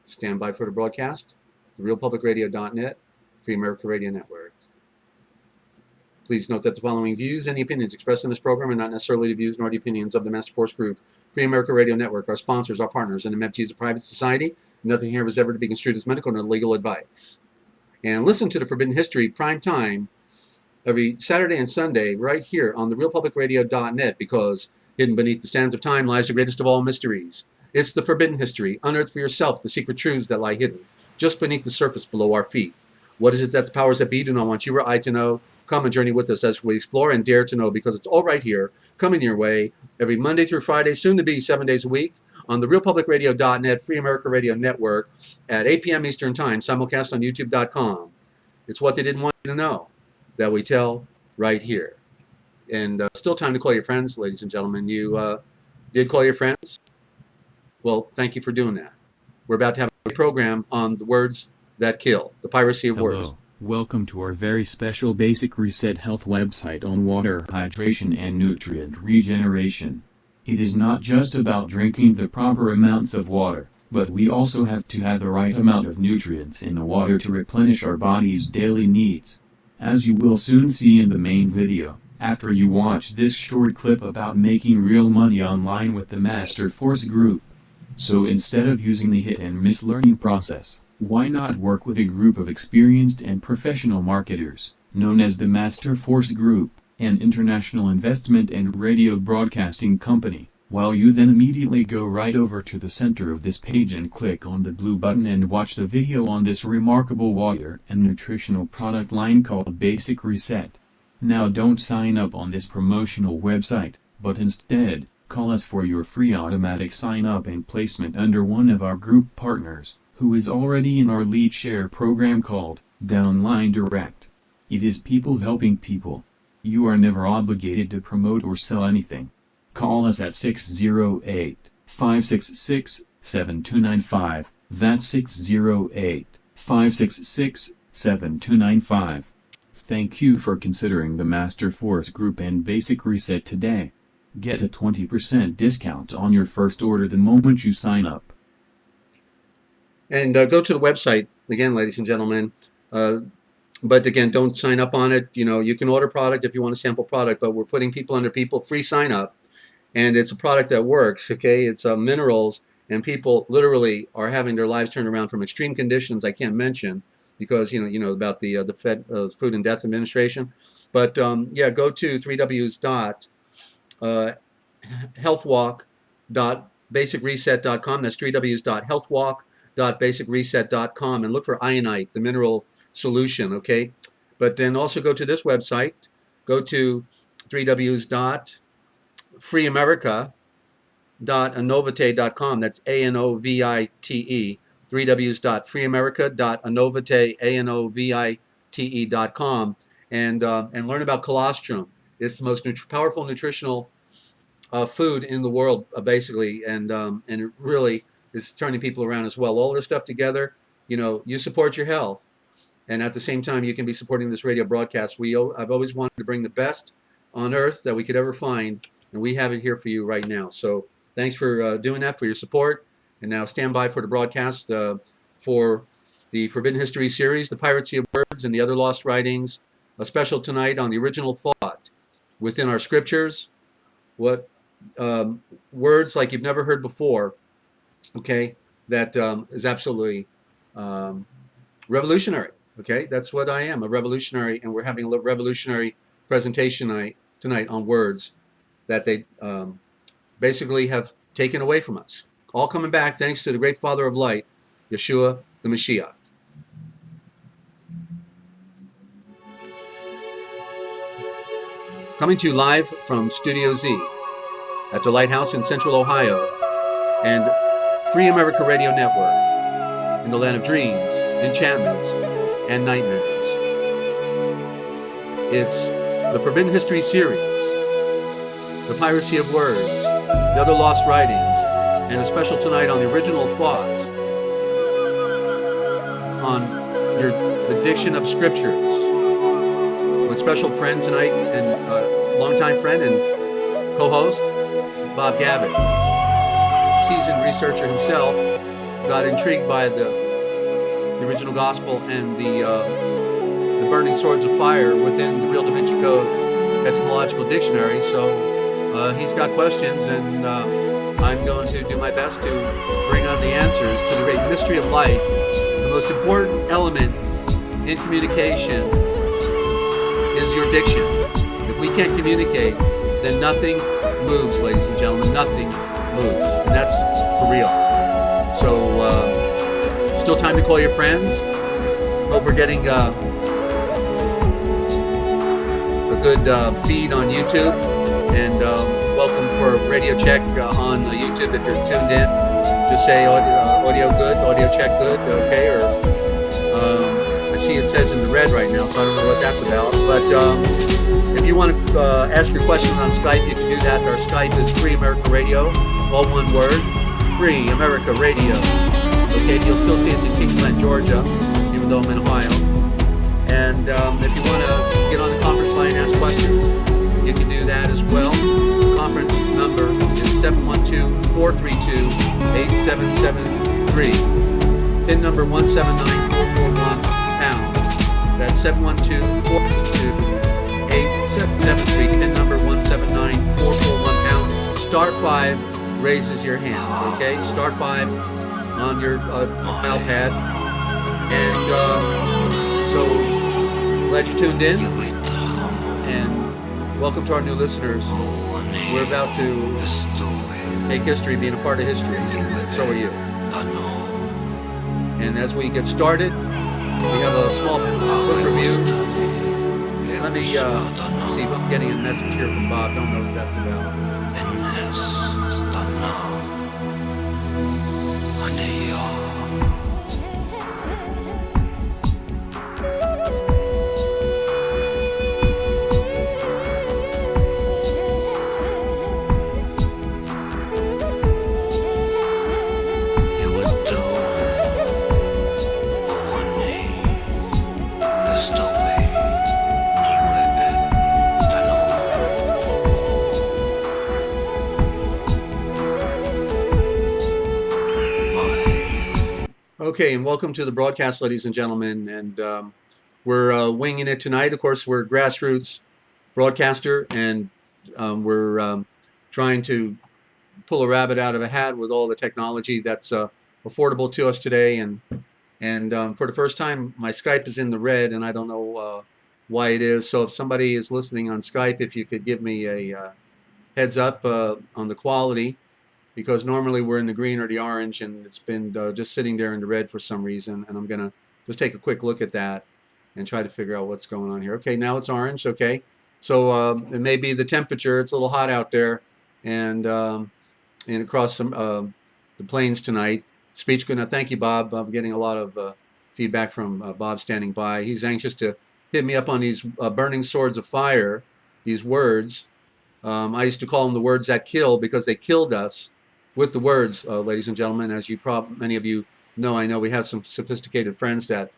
Stand by for the broadcast. TheRealPublicRadio.net, Free America Radio Network. Please note that the following views and opinions expressed in this program are not necessarily the views nor the opinions of the Master Force Group, Free America Radio Network, our sponsors, our partners, and the MEPG is a private society. Nothing here is ever to be construed as medical nor legal advice. And listen to the Forbidden History prime time every Saturday and Sunday right here on TheRealPublicRadio.net, because hidden beneath the sands of time lies the greatest of all mysteries. It's the Forbidden History. Unearth for yourself the secret truths that lie hidden just beneath the surface below our feet. What is it that the powers that be do not want you or I to know? Come and journey with us as we explore and dare to know, because it's all right here, coming your way every Monday through Friday, soon to be 7 days a week, on the RealPublicRadio.net, Free America Radio Network, at 8 p.m. Eastern Time, simulcast on YouTube.com. It's what they didn't want you to know that we tell right here. And still time to call your friends, ladies and gentlemen. You did call your friends? Well, thank you for doing that. We're about to have a program on the words that kill, the piracy of words. Hello, welcome to our very special Basic Reset Health website on water, hydration and nutrient regeneration. It is not just about drinking the proper amounts of water, but we also have to have the right amount of nutrients in the water to replenish our body's daily needs. As you will soon see in the main video, after you watch this short clip about making real money online with the Master Force Group. So instead of using the hit and miss learning process, why not work with a group of experienced and professional marketers, known as the Master Force Group, an international investment and radio broadcasting company, while you then immediately go right over to the center of this page and click on the blue button and watch the video on this remarkable water and nutritional product line called Basic Reset. Now don't sign up on this promotional website, but instead, call us for your free automatic sign-up and placement under one of our group partners, who is already in our lead share program called Downline Direct. It is people helping people. You are never obligated to promote or sell anything. Call us at 608-566-7295. That's 608-566-7295. Thank you for considering the Master Force Group and Basic Reset today. Get a 20% discount on your first order the moment you sign up. And go to the website, again, ladies and gentlemen. But again, don't sign up on it. You know, you can order product if you want to sample product, but we're putting people under people free sign up. And it's a product that works, okay? It's minerals, and people literally are having their lives turned around from extreme conditions I can't mention because, you know about the Food and Death Administration. But, yeah, go to 3ws.healthwalk.basicreset.com. That's 3ws.healthwalk.basicreset.com, and look for ionite, the mineral solution, okay? But then also go to this website. Go to 3ws.freeamerica.anovate.com. That's ANOVITE. 3ws.freeamerica.anovate.com, and learn about colostrum. It's the most powerful nutritional food in the world, basically, and it really is turning people around as well. All this stuff together, you support your health, and at the same time, you can be supporting this radio broadcast. I've always wanted to bring the best on earth that we could ever find, and we have it here for you right now. So thanks for doing that, for your support. And now stand by for the broadcast for the Forbidden History series, The Piracy of Words and the Other Lost Writings, a special tonight on the original thought within our scriptures, what words like you've never heard before, okay, that is absolutely revolutionary, okay? That's what I am, a revolutionary, and we're having a revolutionary presentation tonight on words that they basically have taken away from us. All coming back thanks to the great Father of Light, Yeshua the Mashiach. Coming to you live from Studio Z at the Lighthouse in Central Ohio and Free America Radio Network in the land of dreams, enchantments, and nightmares. It's the Forbidden History series, The Piracy of Words, The Other Lost Writings, and a special tonight on the original thought on the diction of scriptures with special friend tonight and longtime friend and co-host Bob Gavitt, seasoned researcher himself, got intrigued by the original gospel and the burning swords of fire within the real daVinci Code etymological dictionary. So he's got questions, and I'm going to do my best to bring on the answers to the great mystery of life. The most important element in communication is your diction. If we can't communicate, then nothing moves, ladies and gentlemen. Nothing moves, and that's for real. So still time to call your friends. Hope we're getting a good feed on YouTube, and welcome for radio check on YouTube if you're tuned in. Just say audio good, audio check good, okay? Or I see it says in the red right now, so I don't know what that's about. But if you want to ask your questions on Skype, you can do that. Our Skype is FreeAmericaRadio, all one word, FreeAmericaRadio. Okay, you'll still see it's in Kingsland, Georgia, even though I'm in Ohio. And if you want to get on the conference line and ask questions, you can do that as well. The conference number is 712-432-8773. PIN number 179441 pound. That's 712-432-8773. PIN number 179441 pound. Star 5 raises your hand. Okay, Star 5 on your dial pad. And so glad you tuned in, and welcome to our new listeners. We're about to make history, being a part of history, and so are you. And as we get started, we have a small book review. Let me see if I'm getting a message here from Bob. Don't know what that's about. Okay, and welcome to the broadcast, ladies and gentlemen. And we're winging it tonight. Of course, we're a grassroots broadcaster, and we're trying to pull a rabbit out of a hat with all the technology that's affordable to us today. And for the first time, my Skype is in the red, and I don't know why it is. So if somebody is listening on Skype, if you could give me a heads up on the quality, because normally we're in the green or the orange, and it's been just sitting there in the red for some reason. And I'm going to just take a quick look at that and try to figure out what's going on here. Okay, now it's orange. Okay, so it may be the temperature. It's a little hot out there, and across some the plains tonight. Speech good enough. Thank you, Bob. I'm getting a lot of feedback from Bob standing by. He's anxious to hit me up on these burning swords of fire, these words. I used to call them the words that kill, because they killed us with the words, ladies and gentlemen. As you many of you know, I know we have some sophisticated friends that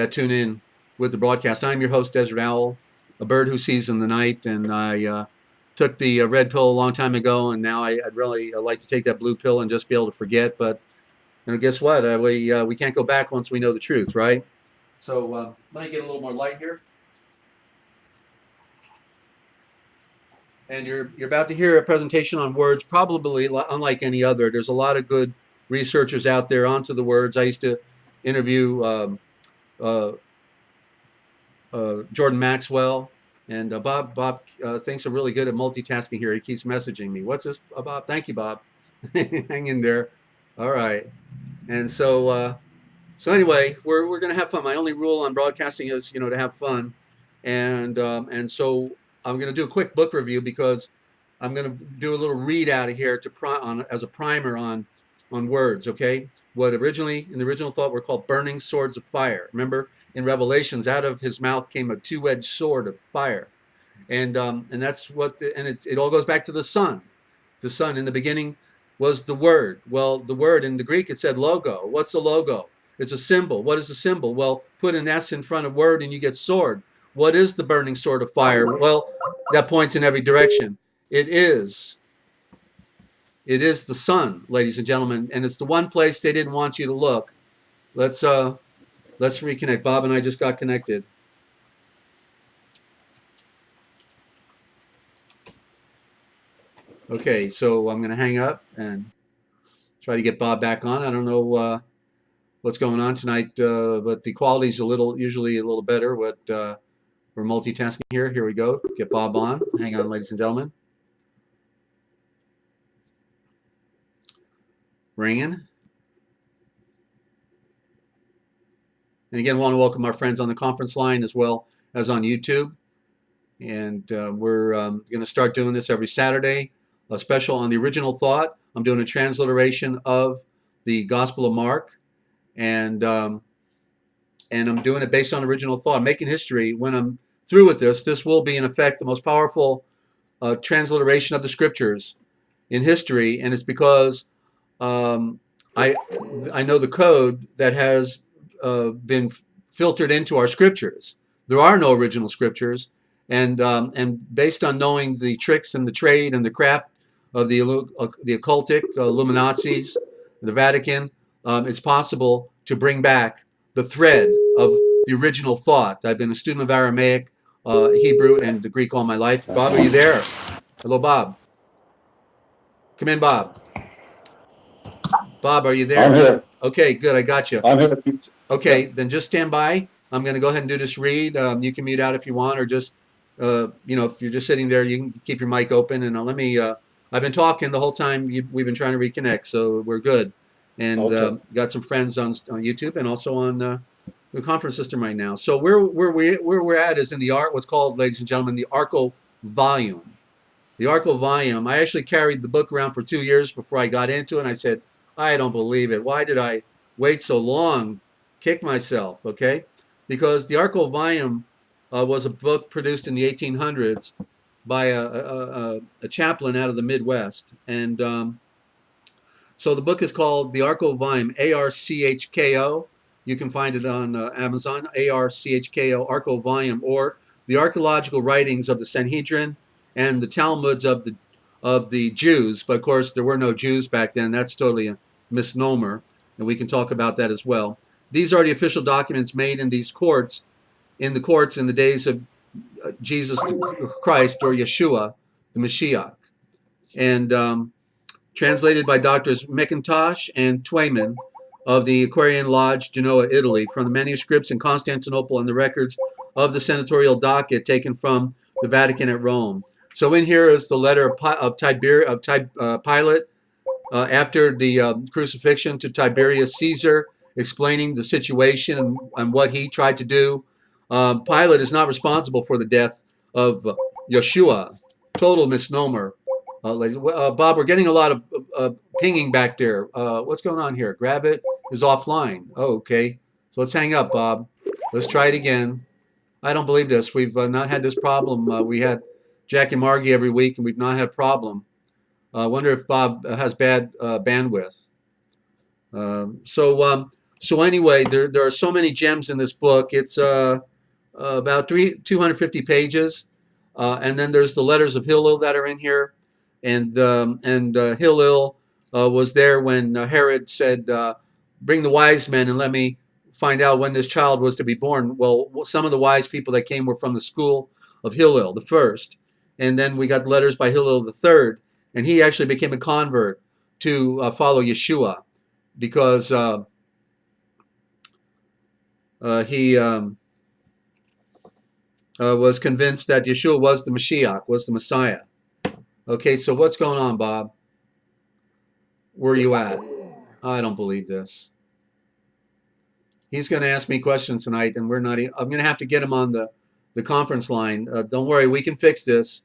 tune in with the broadcast. I'm your host, Desert Owl, a bird who sees in the night, and I took the red pill a long time ago, and now I'd really like to take that blue pill and just be able to forget. But guess what? We can't go back once we know the truth, right? So let me get a little more light here. And you're about to hear a presentation on words, probably unlike any other. There's a lot of good researchers out there onto the words. I used to interview Jordan Maxwell, and Bob thinks I'm really good at multitasking here. He keeps messaging me. What's this, Bob? Thank you, Bob. Hang in there. All right. And so anyway, we're going to have fun. My only rule on broadcasting is, to have fun, and so I'm going to do a quick book review, because I'm going to do a little read out of here as a primer on words, okay? What originally, in the original thought, were called burning swords of fire. Remember, in Revelations, out of his mouth came a two-edged sword of fire. And that's what, it all goes back to the Son. The Son, in the beginning, was the Word. Well, the word, in the Greek, it said logo. What's the logo? It's a symbol. What is a symbol? Well, put an S in front of word and you get sword. What is the burning sword of fire? Well, that points in every direction. It is It is the sun, ladies and gentlemen, and it's the one place they didn't want you to look. Let's reconnect. Bob and I just got connected. Okay, so I'm going to hang up and try to get Bob back on. I don't know what's going on tonight, but the quality's usually a little better. We're multitasking here. Here we go. Get Bob on. Hang on, ladies and gentlemen. Ringing. And again, want to welcome our friends on the conference line as well as on YouTube. And we're going to start doing this every Saturday, a special on the original thought. I'm doing a transliteration of the Gospel of Mark, and I'm doing it based on original thought. I'm making history. When I'm through with this, this will be, in effect, the most powerful transliteration of the Scriptures in history, and it's because I know the code that has been filtered into our Scriptures. There are no original Scriptures. And based on knowing the tricks and the trade and the craft of the occultic Illuminazis, the Vatican, it's possible to bring back the thread of the original thought. I've been a student of Aramaic, Hebrew, and the Greek all my life. Bob, are you there? Hello, Bob. Come in, Bob. Bob, are you there? I'm here. Okay, good. I got you. I'm here. Okay, then just stand by. I'm going to go ahead and do this read. You can mute out if you want, or just, if you're just sitting there, you can keep your mic open. And let me, I've been talking the whole time we've been trying to reconnect, so we're good. And Okay. got some friends on YouTube and also on the conference system right now. So where we're at is in the what's called, ladies and gentlemen, the Arco volume. The Arco volume. I actually carried the book around for 2 years before I got into it, and I said, I don't believe it. Why did I wait so long? Kick myself, okay? Because the Arco volume was a book produced in the 1800s by a chaplain out of the Midwest. And so the book is called the Arco volume, ARCHKO. You can find it on Amazon, ARCHKO, Arco volume, or the archaeological writings of the Sanhedrin and the Talmuds of the Jews. But of course, there were no Jews back then. That's totally a misnomer, and we can talk about that as well. These are the official documents made in these courts, in the days of Jesus Christ, or Yeshua, the Mashiach, and translated by Doctors McIntosh and Twayman of the Aquarian Lodge, Genoa, Italy, from the manuscripts in Constantinople and the records of the senatorial docket taken from the Vatican at Rome. So in here is the letter of Pilate after the crucifixion to Tiberius Caesar, explaining the situation and what he tried to do. Pilate is not responsible for the death of Yeshua. Total misnomer. Bob, we're getting a lot of pinging back there. What's going on here? Grab it is offline. Oh, okay. So let's hang up, Bob. Let's try it again. I don't believe this. We've not had this problem. We had Jack and Margie every week, and we've not had a problem. I wonder if Bob has bad bandwidth. So anyway, there are so many gems in this book. It's about 250 pages, and then there's the letters of Hillel that are in here, and Hillel was there when Herod said, "Bring the wise men and let me find out when this child was to be born." Well, some of the wise people that came were from the school of Hillel the first, and then we got letters by Hillel the third, and he actually became a convert to follow Yeshua because he was convinced that Yeshua was the Mashiach, was the Messiah. Okay, so what's going on, Bob? Where are you at? I don't believe this. He's going to ask me questions tonight, and I'm going to have to get him on the conference line. Don't worry, we can fix this.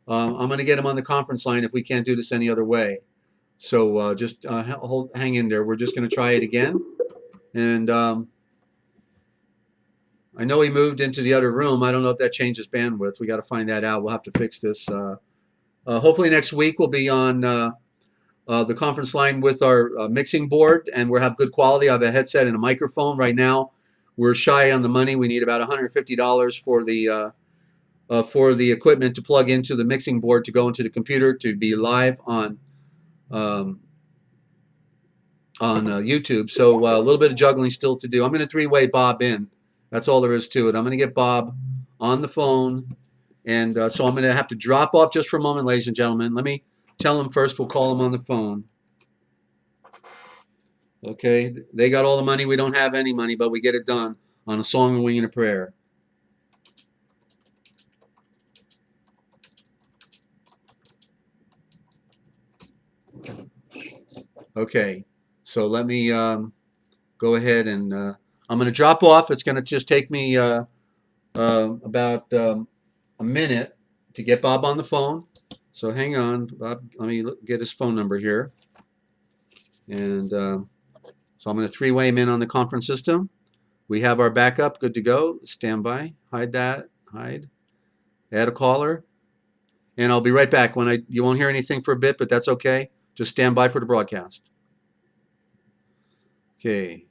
I'm going to get him on the conference line if we can't do this any other way. So just hang in there. We're just going to try it again. And I know he moved into the other room. I don't know if that changes bandwidth. We got to find that out. We'll have to fix this. Hopefully next week we'll be on the conference line with our mixing board, and we'll have good quality. I have a headset and a microphone. Right now, we're shy on the money. We need about $150 for the equipment to plug into the mixing board to go into the computer to be live on um, on YouTube. So a little bit of juggling still to do. I'm going to three-way Bob in. That's all there is to it. I'm going to get Bob on the phone. And so I'm going to have to drop off just for a moment, ladies and gentlemen. Let me tell him first. We'll call him on the phone. Okay. They got all the money. We don't have any money, but we get it done on a song, a wing, and a prayer. Okay. So let me go ahead and I'm going to drop off. It's going to just take me about a minute to get Bob on the phone. So hang on, Bob. Let me get his phone number here. And so I'm going to three-way him in on the conference system. We have our backup good to go. Stand by. Hide that. Hide. Add a caller. And I'll be right back. You won't hear anything for a bit, but that's okay. Just stand by for the broadcast. Okay.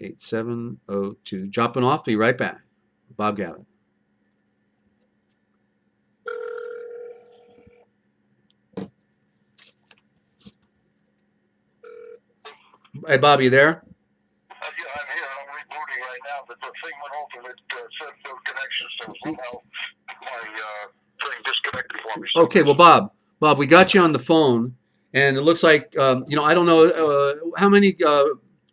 8702. Dropping off. Be right back. Bob Gavitt. Hey, Bob, you there? Yeah, I'm here. I'm rebooting right now, but the thing went off and it said no connection, so somehow my thing disconnected for me. Okay, well, Bob, we got you on the phone, and it looks like I don't know how many.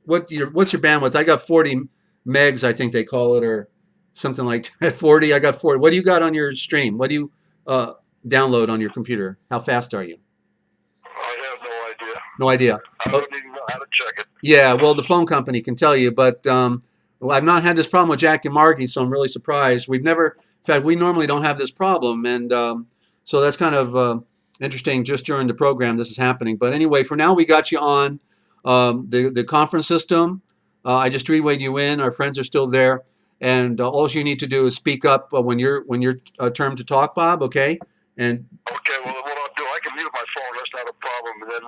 What's your bandwidth? I got 40 megs, I think they call it, or something like that. 40. I got 40. What do you got on your stream? What do you download on your computer? How fast are you? I have no idea. No idea. I don't even know how to check it. Yeah, well, the phone company can tell you, but well, I've not had this problem with Jack and Margie, so I'm really surprised. In fact, we normally don't have this problem, and so that's kind of interesting. Just during the program, this is happening. But anyway, for now, we got you on the conference system. I just three-wayed you in. Our friends are still there, and all you need to do is speak up when you're term to talk, Bob. Okay? And okay, well, what I'll do, I can mute my phone. That's not a problem. And then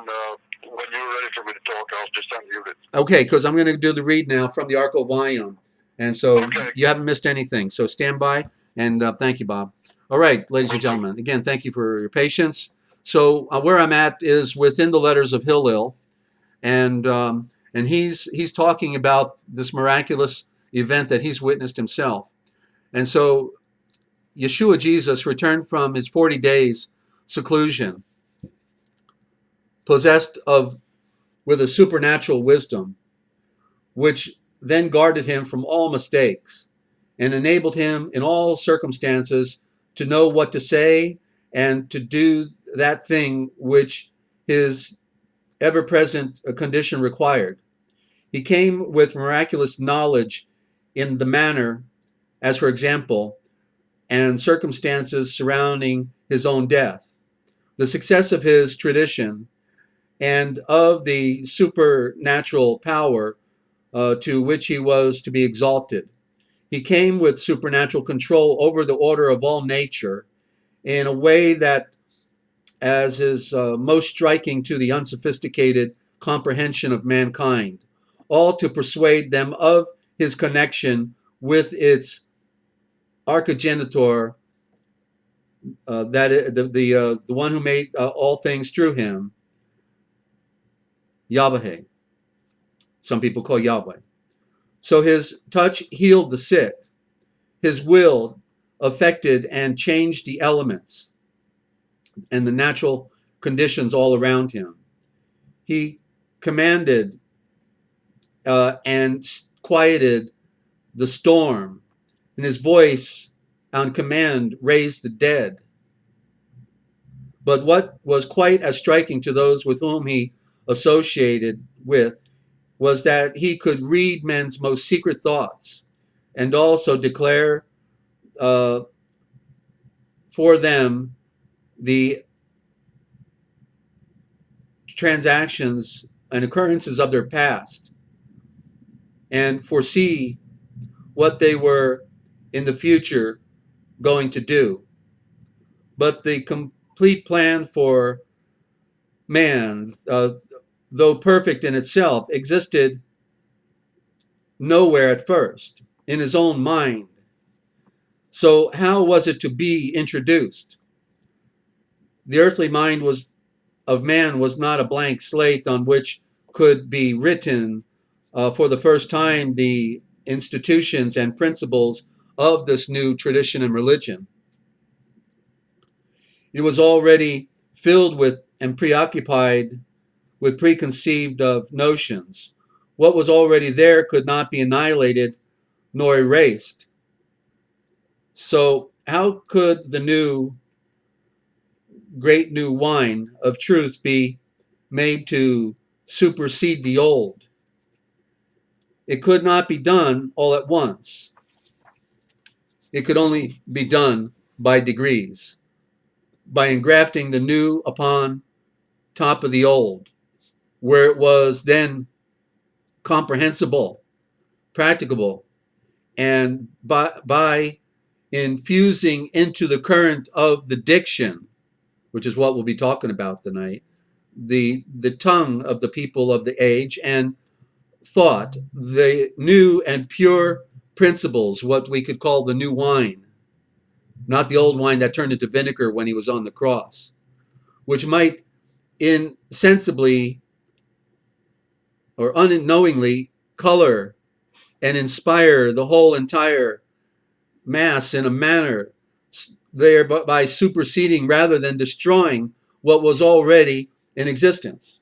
when you're ready for me to talk, I'll just unmute it. Okay, because I'm going to do the read now from the Arco volume. And so okay. You haven't missed anything. So stand by, and thank you, Bob. All right, ladies and gentlemen, again, thank you for your patience. So where I'm at is within the letters of Hillel, and he's talking about this miraculous event that he's witnessed himself. And so Yeshua Jesus returned from his 40 days seclusion, possessed with a supernatural wisdom, which then guarded him from all mistakes and enabled him in all circumstances to know what to say and to do that thing which his ever-present condition required. He came with miraculous knowledge in the manner, as for example, and circumstances surrounding his own death, the success of his tradition, and of the supernatural power to which he was to be exalted. He came with supernatural control over the order of all nature in a way that, as is most striking to the unsophisticated comprehension of mankind, all to persuade them of his connection with its archigenitor, the one who made all things through him, Yahweh. Some people call Yahweh. So his touch healed the sick. His will affected and changed the elements and the natural conditions all around him. He commanded and quieted the storm, and his voice on command raised the dead. But what was quite as striking to those with whom he associated with was that he could read men's most secret thoughts and also declare for them the transactions and occurrences of their past and foresee what they were in the future going to do. But the complete plan for man, though perfect in itself, existed nowhere at first, in his own mind. So how was it to be introduced? The earthly mind of man was not a blank slate on which could be written for the first time the institutions and principles of this new tradition and religion. It was already filled with and preoccupied with preconceived of notions. What was already there could not be annihilated nor erased. So how could the great new wine of truth be made to supersede the old? It could not be done all at once. It could only be done by degrees, by engrafting the new upon top of the old, where it was then comprehensible, practicable, and by infusing into the current of the diction, which is what we'll be talking about tonight, the tongue of the people of the age, and thought, the new and pure principles, what we could call the new wine, not the old wine that turned into vinegar when he was on the cross, which might insensibly or unknowingly color and inspire the whole entire mass in a manner thereby superseding rather than destroying what was already in existence.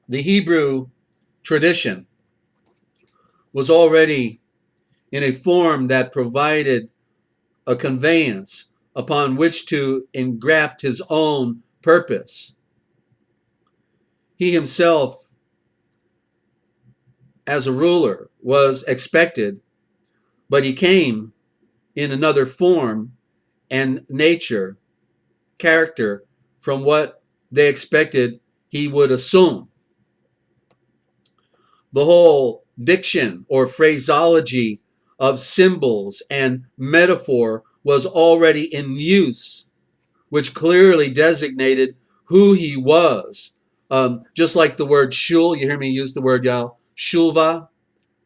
The Hebrew tradition was already in a form that provided a conveyance upon which to engraft his own purpose. He himself, as a ruler, was expected, but he came in another form and nature, character, from what they expected he would assume. The whole diction or phraseology of symbols and metaphor was already in use, which clearly designated who he was. Just like the word shul, you hear me use the word shulva,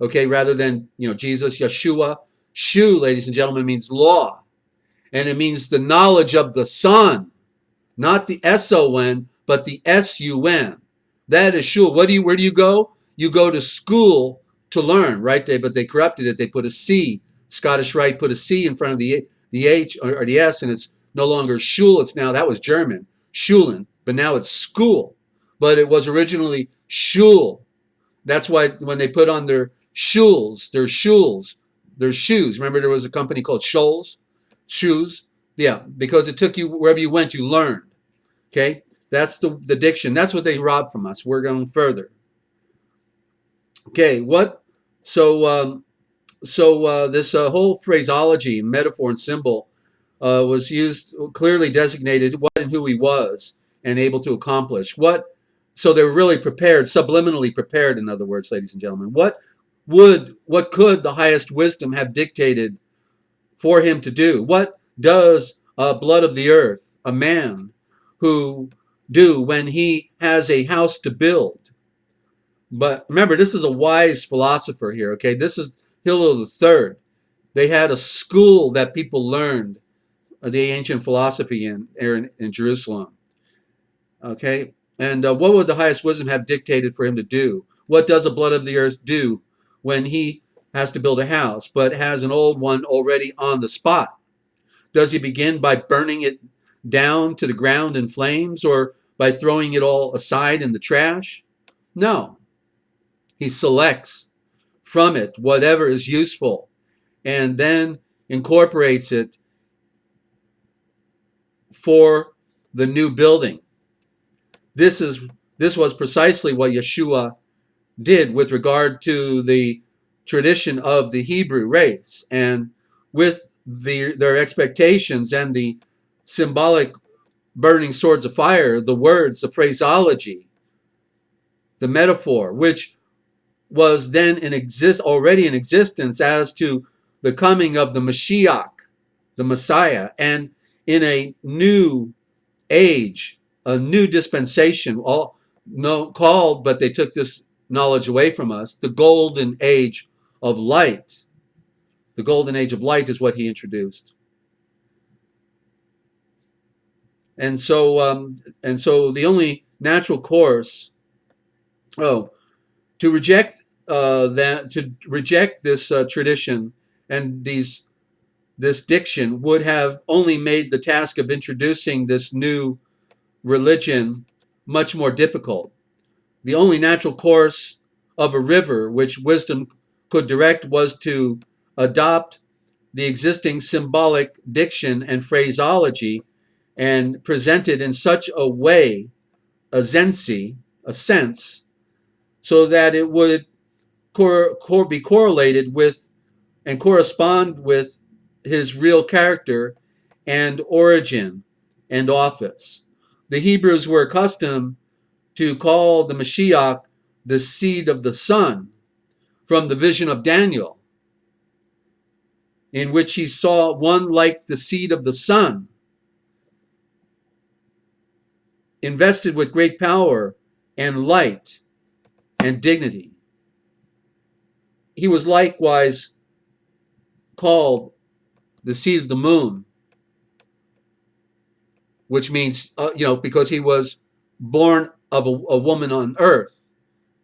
okay, rather than Jesus, Yeshua. Shu, ladies and gentlemen, means law, and it means the knowledge of the Son, not the S-O-N, but the S-U-N. That is shul. Where do you go? You go to school to learn, right? But they corrupted it. They put a C. Scottish Rite put a C in front of the H or the S, and it's no longer shul. It's now, that was German, schulen, but now it's school. But it was originally shul. That's why when they put on their shoes. Remember, there was a company called Scholl's shoes. Yeah, because it took you wherever you went, you learned. Okay, that's the diction. That's what they robbed from us. We're going further. Okay, this whole phraseology, metaphor, and symbol was used, clearly designated what and who he was and able to accomplish. So they were really prepared, subliminally prepared, in other words, ladies and gentlemen. What could the highest wisdom have dictated for him to do? What does blood of the earth, a man, who do when he has a house to build? But remember, this is a wise philosopher here, okay? This is Hillel III. They had a school that people learned the ancient philosophy in Jerusalem, okay? And what would the highest wisdom have dictated for him to do? What does a blood of the earth do when he has to build a house, but has an old one already on the spot? Does he begin by burning it down to the ground in flames, or by throwing it all aside in the trash? No. He selects from it whatever is useful and then incorporates it for the new building. This was precisely what Yeshua did with regard to the tradition of the Hebrew race, and with their expectations and the symbolic burning swords of fire, the words, the phraseology, the metaphor, which was then already in existence as to the coming of the Mashiach, the Messiah, and in a new age, a new dispensation, called, but they took this knowledge away from us, the golden age of light, The golden age of light is what he introduced. And so the only natural course, to reject this tradition and this diction would have only made the task of introducing this new religion much more difficult. The only natural course of a river which wisdom could direct was to adopt the existing symbolic diction and phraseology and present it in such a way, a sense, so that it would be correlated with and correspond with his real character and origin and office. The Hebrews were accustomed to call the Mashiach the seed of the sun from the vision of Daniel, in which he saw one like the seed of the sun, invested with great power and light and dignity. He was likewise called the seed of the moon, which means, because he was born of a woman on earth.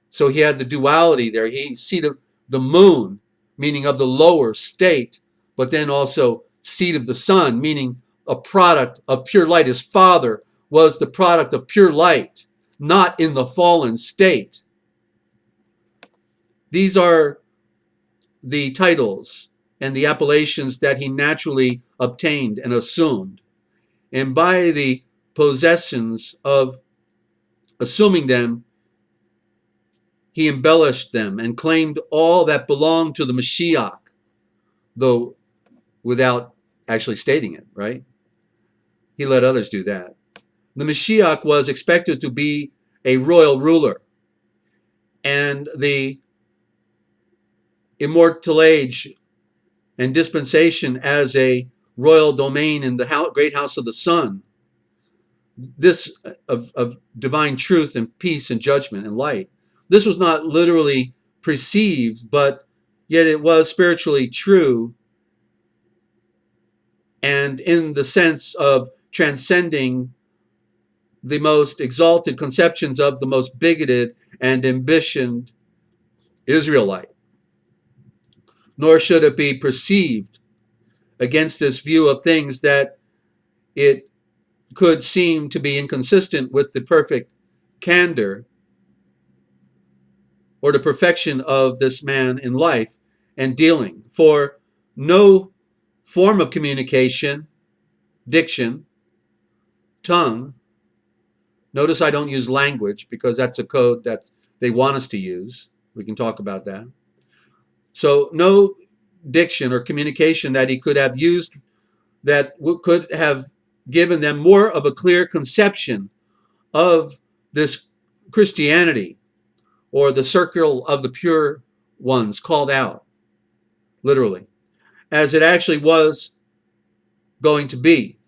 So he had the duality there. He seed of the moon, meaning of the lower state, but then also seed of the sun, meaning a product of pure light. His father was the product of pure light, not in the fallen state. These are the titles and the appellations that he naturally obtained and assumed. And by the possessions of assuming them, he embellished them and claimed all that belonged to the Mashiach, though without actually stating it, right? He let others do that. The Mashiach was expected to be a royal ruler, and the immortal age and dispensation as a royal domain in the great house of the sun, this of divine truth and peace and judgment and light. This was not literally perceived, but yet it was spiritually true, and in the sense of transcending the most exalted conceptions of the most bigoted and ambitioned Israelite. Nor should it be perceived against this view of things that it could seem to be inconsistent with the perfect candor or the perfection of this man in life and dealing. For no form of communication, diction, tongue, notice I don't use language because that's a code that they want us to use. We can talk about that. So no diction or communication that he could have used that could have given them more of a clear conception of this Christianity, or the circle of the pure ones called out, literally, as it actually was going to be.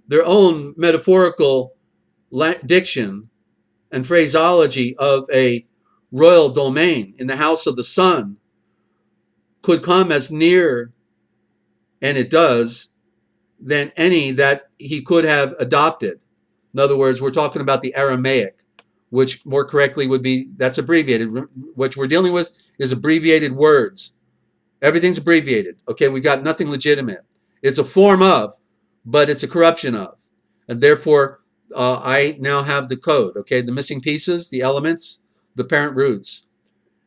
Their own metaphorical diction and phraseology of a royal domain in the house of the sun could come as near, and it does, than any that he could have adopted. In other words, we're talking about the Aramaic, which more correctly would be, that's abbreviated. What we're dealing with is abbreviated words. Everything's abbreviated. Okay, we got nothing legitimate. It's a form of, but it's a corruption of. And therefore, I now have the code, okay? The missing pieces, the elements, the parent roots.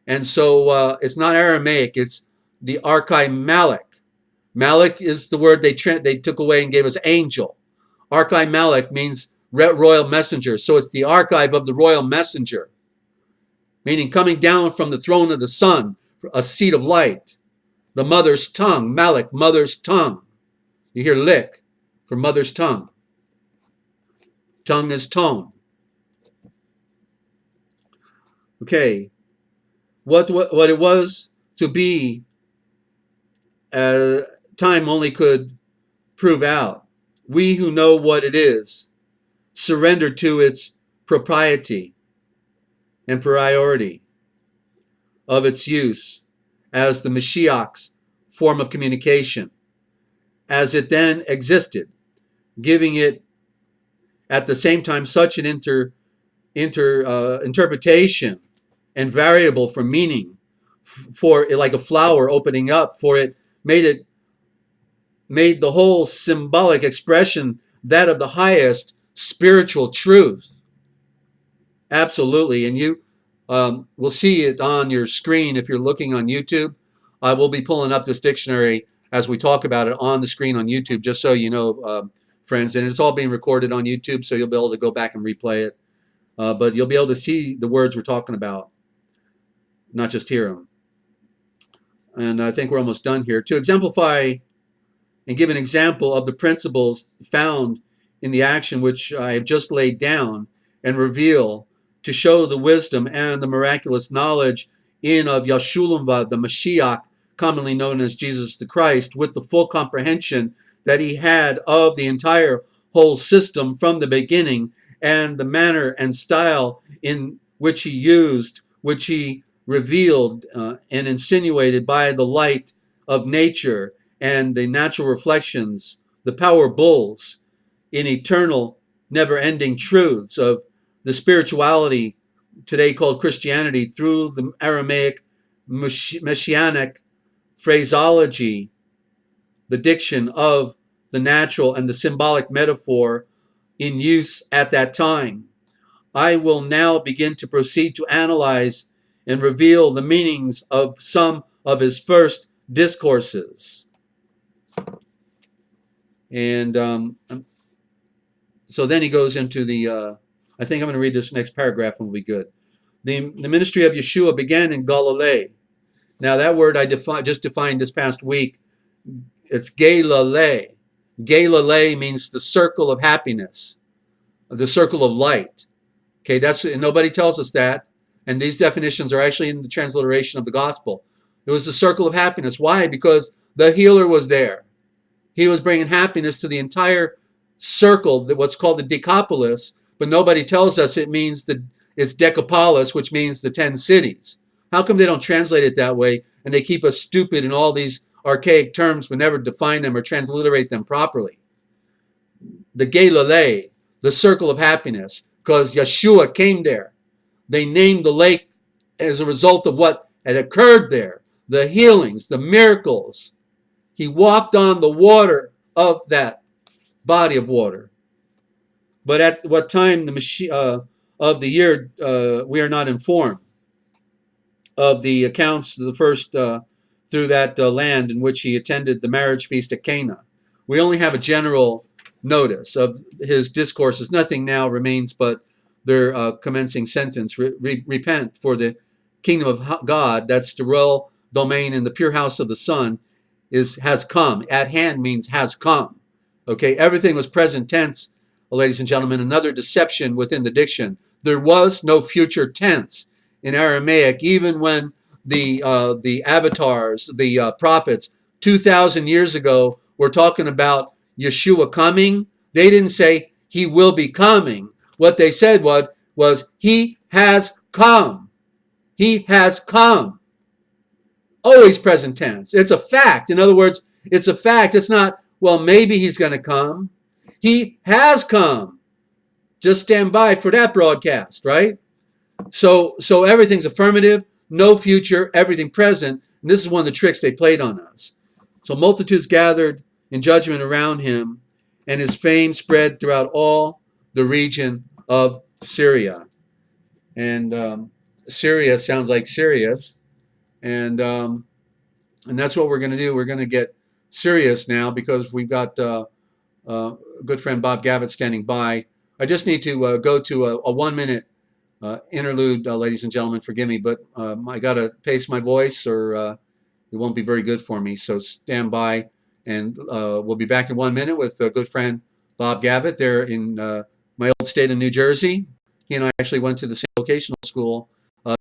And so it's not Aramaic, it's the archai Malik. Malik is the word they took away and gave us angel. Archai Malik means royal messenger. So it's the archive of the royal messenger, meaning coming down from the throne of the sun, a seat of light. The mother's tongue, Malik, mother's tongue. You hear lick for mother's tongue. Tongue is tone. Okay, what it was to be, time only could prove out. We who know what it is surrender to its propriety and priority of its use as the Mashiach's form of communication as it then existed, giving it at the same time such an interpretation and variable for meaning, for like a flower opening up, for it made the whole symbolic expression that of the highest spiritual truth. Absolutely. And you will see it on your screen if you're looking on YouTube. I will be pulling up this dictionary as we talk about it on the screen on YouTube, just so you know, friends. And it's all being recorded on YouTube, so you'll be able to go back and replay it. But you'll be able to see the words we're talking about, not just hear them. And I think we're almost done here. To exemplify and give an example of the principles found in the action which I have just laid down and reveal, to show the wisdom and the miraculous knowledge in of Yeshua, the Mashiach, commonly known as Jesus the Christ, with the full comprehension that he had of the entire whole system from the beginning, and the manner and style in which he used, which he revealed and insinuated by the light of nature and the natural reflections, the power bulls in eternal, never-ending truths of the spirituality today called Christianity through the Aramaic messianic phraseology, the diction of the natural and the symbolic metaphor in use at that time. I will now begin to proceed to analyze and reveal the meanings of some of his first discourses. And so then he goes into the, I think I'm going to read this next paragraph and we'll be good. The ministry of Yeshua began in Galilee. Now that word I just defined this past week. It's Galilee. Galilee means the circle of happiness, the circle of light. Okay, nobody tells us that. And these definitions are actually in the transliteration of the gospel. It was the circle of happiness. Why? Because the healer was there. He was bringing happiness to the entire circle, what's called the Decapolis, but nobody tells us it means it's Decapolis, which means the 10 cities. How come they don't translate it that way, and they keep us stupid in all these archaic terms but never define them or transliterate them properly? The Galilee, the circle of happiness, because Yeshua came there. They named the lake as a result of what had occurred there, the healings, the miracles. He walked on the water of that body of water. But at what time of the year, we are not informed of the accounts of the first through that land in which he attended the marriage feast at Cana. We only have a general notice of his discourses. Nothing now remains but their commencing sentence. Repent, for the kingdom of God, that's the royal domain in the pure house of the Son, has come. At hand means has come. Okay, everything was present tense, ladies and gentlemen. Another deception within the diction. There was no future tense in Aramaic, even when the avatars, the prophets, 2,000 years ago were talking about Yeshua coming. They didn't say he will be coming. What they said was he has come. He has come. Always present tense. It's a fact. In other words, it's a fact. It's not, well, maybe he's going to come. He has come. Just stand by for that broadcast, right? So everything's affirmative, no future, everything present. And this is one of the tricks they played on us. So multitudes gathered in judgment around him, and his fame spread throughout all the region of Syria. And Syria sounds like Sirius. And that's what we're going to do. We're going to get serious now because we've got good friend Bob Gavitt standing by. I just need to go to a 1-minute interlude, ladies and gentlemen. Forgive me, but I got to pace my voice or it won't be very good for me. So stand by, and we'll be back in 1 minute with a good friend Bob Gavitt there in my old state of New Jersey. He and I actually went to the same vocational school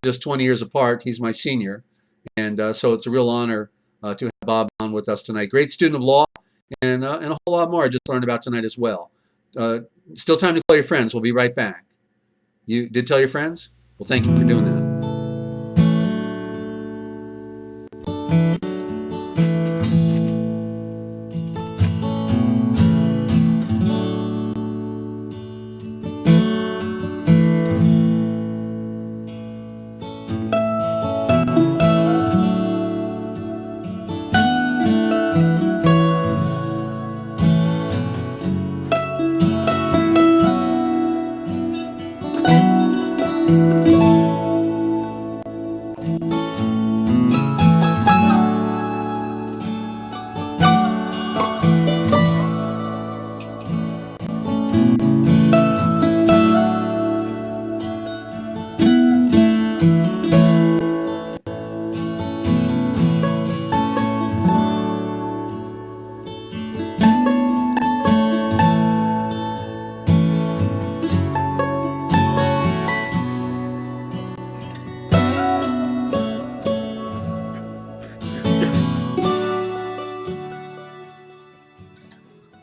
just 20 years apart. He's my senior. And so it's a real honor to have Bob on with us tonight. Great student of law and a whole lot more I just learned about tonight as well. Still time to call your friends. We'll be right back. You did tell your friends? Well, thank you for doing that.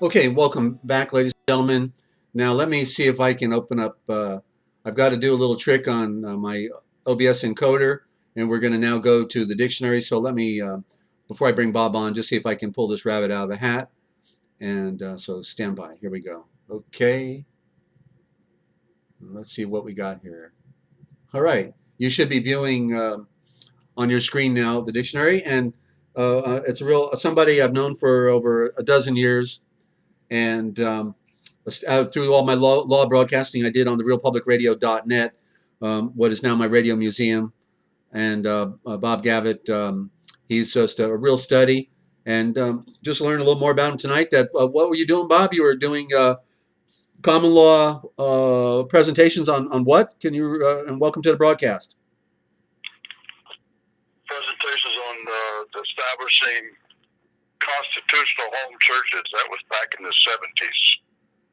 Okay, welcome back, ladies and gentlemen. Now let me see if I can open up. I've got to do a little trick on my OBS encoder, and we're going to now go to the dictionary. So let me, before I bring Bob on, just see if I can pull this rabbit out of a hat. And so stand by. Here we go. Okay. Let's see what we got here. All right. You should be viewing on your screen now the dictionary, and it's somebody I've known for over a dozen years. And through all my law broadcasting I did on the realpublicradio.net, what is now my radio museum. And Bob Gavitt, he's just a real study. And just learned a little more about him tonight. That what were you doing, Bob? You were doing common law presentations on what? Can you, and welcome to the broadcast. Presentations on establishing constitutional home churches. That was back in the 70s.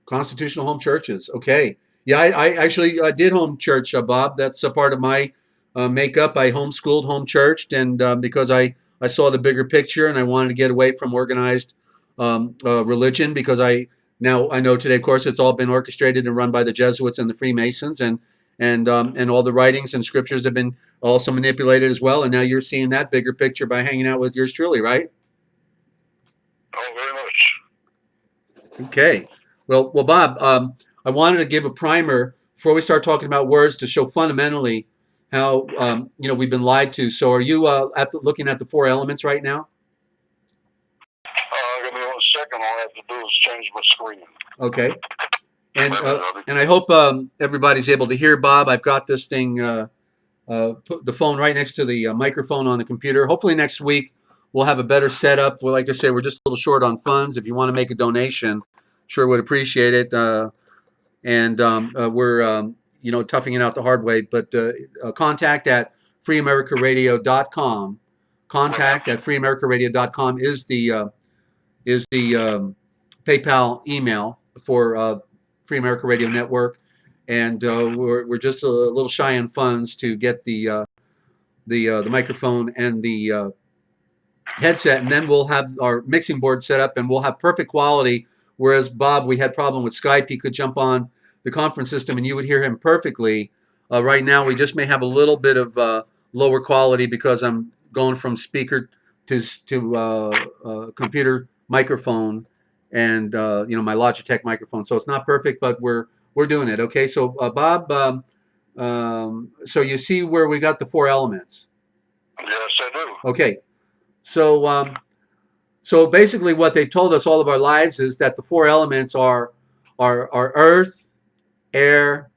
Constitutional home churches. Okay. Yeah, I actually did home church, Bob. That's a part of my makeup. I homeschooled, home churched, and because I saw the bigger picture and I wanted to get away from organized religion, because I know today, of course, it's all been orchestrated and run by the Jesuits and the Freemasons, and all the writings and scriptures have been also manipulated as well. And now you're seeing that bigger picture by hanging out with yours truly, right? Oh, very much. Okay. Well, Bob, I wanted to give a primer before we start talking about words to show fundamentally how we've been lied to. So, are you looking at the four elements right now? Give me 1 second. All I have to do is change my screen. Okay. And I hope everybody's able to hear Bob. I've got this thing, put the phone right next to the microphone on the computer. Hopefully next week we'll have a better setup. Well, like I say, we're just a little short on funds. If you want to make a donation, sure would appreciate it. And we're toughing it out the hard way. But contact at FreeAmericaRadio.com. Contact at FreeAmericaRadio.com is the PayPal email for Free America Radio Network, and we're just a little shy on funds to get the microphone and the headset, and then we'll have our mixing board set up, and we'll have perfect quality. Whereas Bob, we had problem with Skype. He could jump on the conference system, and you would hear him perfectly. Right now, we just may have a little bit of lower quality because I'm going from speaker to computer microphone, and my Logitech microphone. So it's not perfect, but we're doing it. Okay. So Bob, so you see where we got the four elements. Yes, I do. Okay. So so basically, what they've told us all of our lives is that the four elements are earth, air,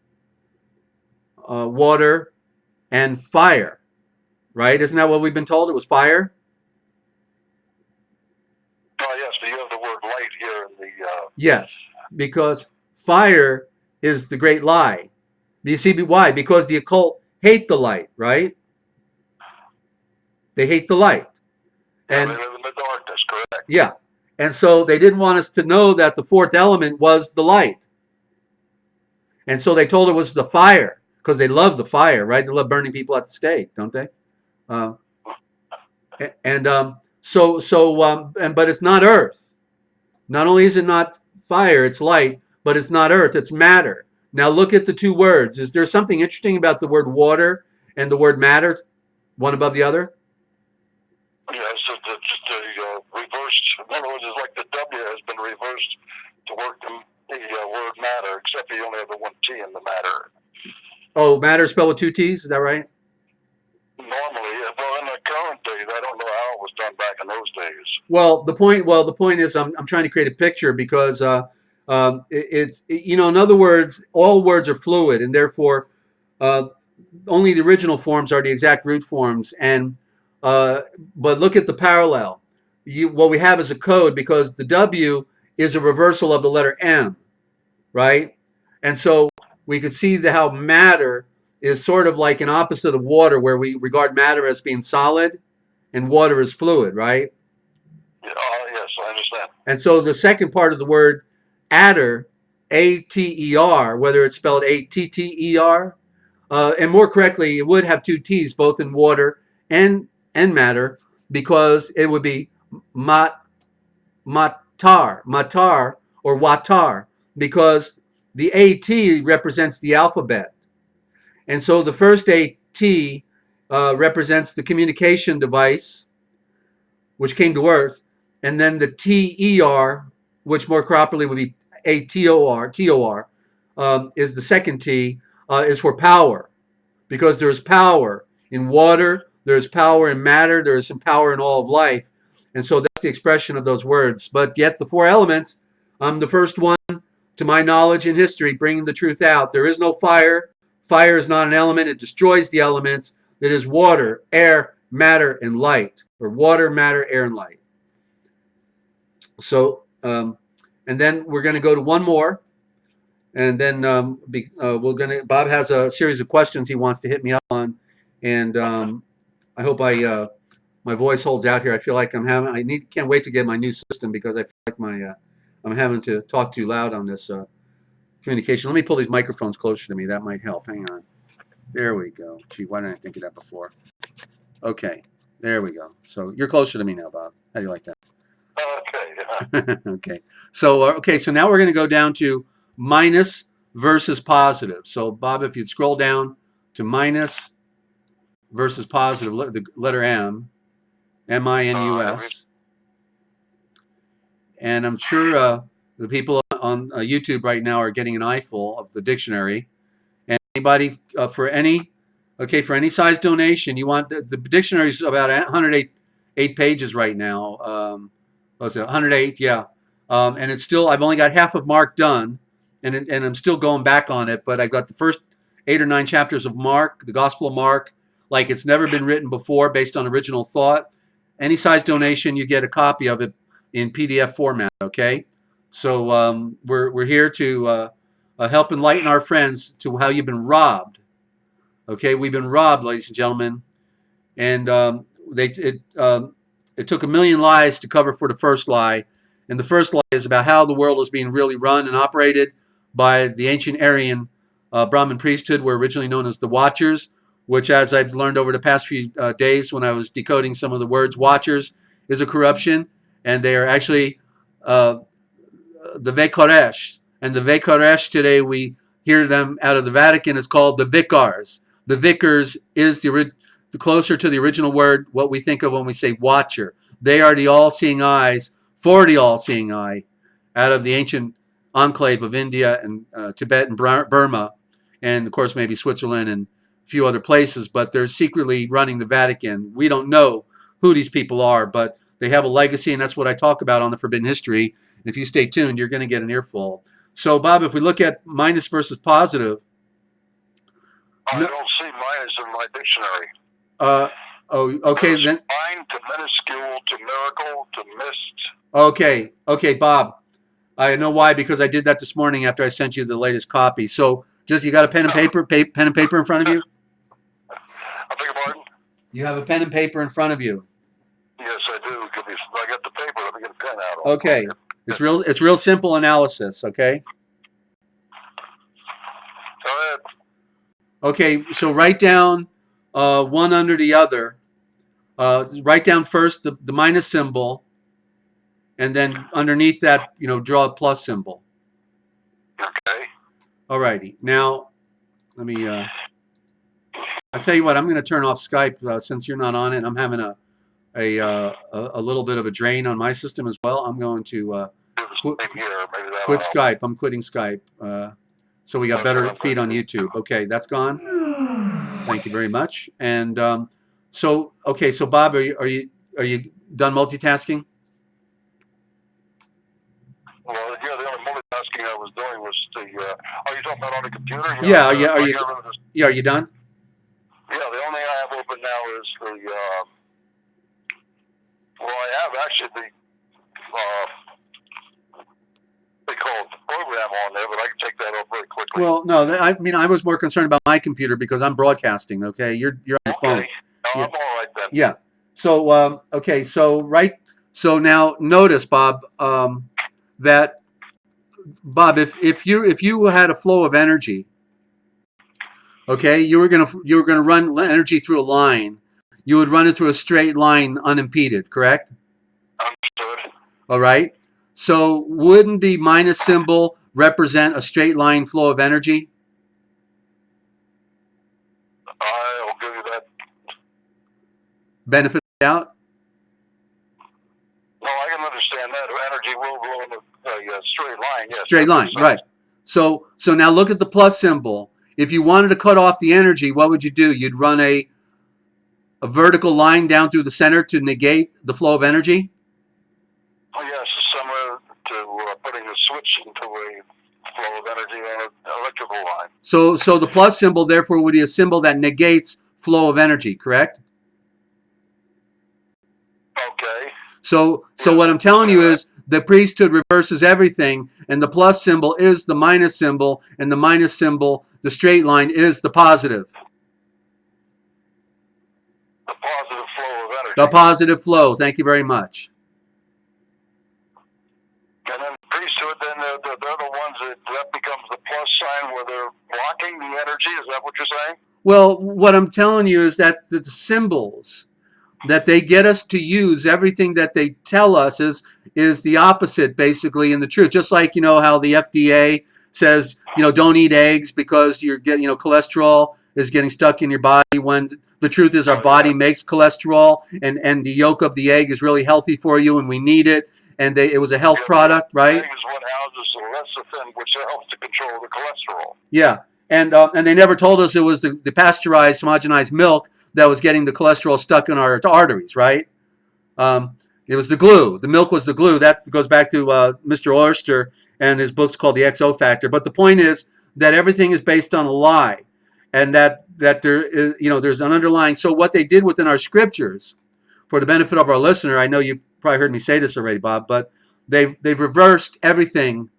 water, and fire. Right? Isn't that what we've been told? It was fire. Oh, yes, but you have the word light here in the... Yes, because fire is the great lie. You see why? Because the occult hate the light, right? They hate the light. And they live in the darkness, correct? Yeah. And so they didn't want us to know that the fourth element was the light. And so they told it was the fire, because they love the fire, right? They love burning people at the stake, don't they? But it's not earth. Not only is it not fire, it's light, but it's not earth, it's matter. Now look at the two words. Is there something interesting about the word water and the word matter, one above the other? Yes, just reversed. In other words, it's like the W has been reversed to work the word matter, except you only have the one T in the matter. Oh, matter spelled with two T's, is that right? Normally, well, in the current days, I don't know how it was done back in those days. Well, the point is, I'm trying to create a picture because it's in other words, all words are fluid, and therefore only the original forms are the exact root forms. And but look at the parallel. What we have is a code, because the W is a reversal of the letter M, right? And so we could see how matter is sort of like an opposite of water, where we regard matter as being solid and water as fluid, right? Yes, I understand. And so the second part of the word adder, A-T-E-R, whether it's spelled A-T-T-E-R, and more correctly, it would have two T's, both in water and matter, because it would be matar, or watar, because the AT represents the alphabet. And so the first AT represents the communication device, which came to Earth, and then the TER, which more properly would be TOR, is the second T, is for power, because there's power in water, there's power in matter, there is some power in all of life, and so that's the expression of those words. But yet the four elements, I'm the first one, to my knowledge in history, bringing the truth out. There is no fire. Fire is not an element. It destroys the elements. It is water, air, matter, and light, or water, matter, air, and light. So, and then we're going to go to one more, and then Bob has a series of questions he wants to hit me up on, and I hope my voice holds out here. I feel like can't wait to get my new system, because I feel like I'm having to talk too loud on this communication. Let me pull these microphones closer to me. That might help. Hang on. There we go. Gee, why didn't I think of that before? Okay, there we go. So you're closer to me now, Bob. How do you like that? Okay. Okay. So now we're going to go down to minus versus positive. So Bob, if you'd scroll down to minus versus positive, the letter M, M-I-N-U-S. And I'm sure the people on YouTube right now are getting an eyeful of the dictionary. And anybody for any size donation, you want the dictionary is about 108 pages right now. Was it 108? Yeah. And it's still, I've only got half of Mark done, and I'm still going back on it. But I've got the first 8 or 9 chapters of Mark, the Gospel of Mark, like it's never been written before, based on original thought. Any size donation, you get a copy of it in PDF format. Okay. So we're here to help enlighten our friends to how you've been robbed. Okay, we've been robbed, ladies and gentlemen, and it took 1 million lies to cover for the first lie, and the first lie is about how the world is being really run and operated by the ancient Aryan Brahmin priesthood, were originally known as the Watchers, which, as I've learned over the past few days when I was decoding some of the words, Watchers is a corruption, and they are actually the Vekoresh. And the Vekoresh today, we hear them out of the Vatican, is called the Vicars. The Vicars is the closer to the original word, what we think of when we say watcher. They are the all-seeing eyes for the all-seeing eye out of the ancient enclave of India and Tibet and Burma, and of course maybe Switzerland and a few other places, but they're secretly running the Vatican. We don't know who these people are, but they have a legacy, and that's what I talk about on the Forbidden History. And if you stay tuned, you're going to get an earful. So, Bob, if we look at minus versus positive, I don't see minus in my dictionary. Okay, There's then. Fine to minuscule to miracle to mist. Okay, Bob. I know why, because I did that this morning after I sent you the latest copy. So, just you got a pen and paper in front of you? I beg your pardon? You have a pen and paper in front of you. Yes, I do. I got the paper. Let me get a pen out. Okay, it's real simple analysis. Okay. Go ahead. Okay, so write down one under the other. Write down first the minus symbol, and then underneath that, draw a plus symbol. Okay. Alrighty. Now, let me. I'll tell you what. I'm going to turn off Skype since you're not on it. I'm having a little bit of a drain on my system as well. I'm going to quit Skype. I'm quitting Skype. So we got better feed on YouTube. Okay, that's gone. Thank you very much. And so Bob, are you done multitasking? Well, yeah, the only multitasking I was doing was are you talking about on the computer? Yeah. Are you done? Yeah, the only thing I have open now is I have actually they call it the program on there, but I can take that up very quickly. Well, no, I was more concerned about my computer because I'm broadcasting. Okay, you're on your phone. No, yeah. I'm all right then. Yeah. So So now notice, Bob, that Bob, if you had a flow of energy, okay, you were gonna run energy through a line. You would run it through a straight line unimpeded, correct? Understood. All right. So wouldn't the minus symbol represent a straight line flow of energy? I'll give you that. Benefit of the doubt? No, I can understand that. Energy will go in a straight line. Yes, Straight line, right. So now look at the plus symbol. If you wanted to cut off the energy, what would you do? You'd run a vertical line down through the center to negate the flow of energy? Oh, yes, similar to putting a switch into a flow of energy on an electrical line. So the plus symbol, therefore, would be a symbol that negates flow of energy, correct? Okay. So what I'm telling you is the priesthood reverses everything, and the plus symbol is the minus symbol, and the minus symbol, the straight line, is the positive. The positive flow of energy. The positive flow. Thank you very much. And then priesthood, then they're the ones that becomes the plus sign where they're blocking the energy. Is that what you're saying? Well, what I'm telling you is that the symbols that they get us to use, everything that they tell us is the opposite, basically, in the truth. Just like, you know, how the FDA says, you know, don't eat eggs because you're getting, you know, cholesterol is getting stuck in your body, when the truth is our body makes cholesterol, and the yolk of the egg is really healthy for you and we need it, and it was a health product, right? The egg is what houses the lecithin, which helps to control the cholesterol. Yeah, and they never told us it was the pasteurized, homogenized milk that was getting the cholesterol stuck in our arteries, right? It was the glue. The milk was the glue. That goes back to Mr. Oyster and his book's called The XO Factor. But the point is that everything is based on a lie, and that there is, you know, there's an underlying. So what they did within our scriptures, for the benefit of our listener, I know you probably heard me say this already, Bob, but they've reversed everything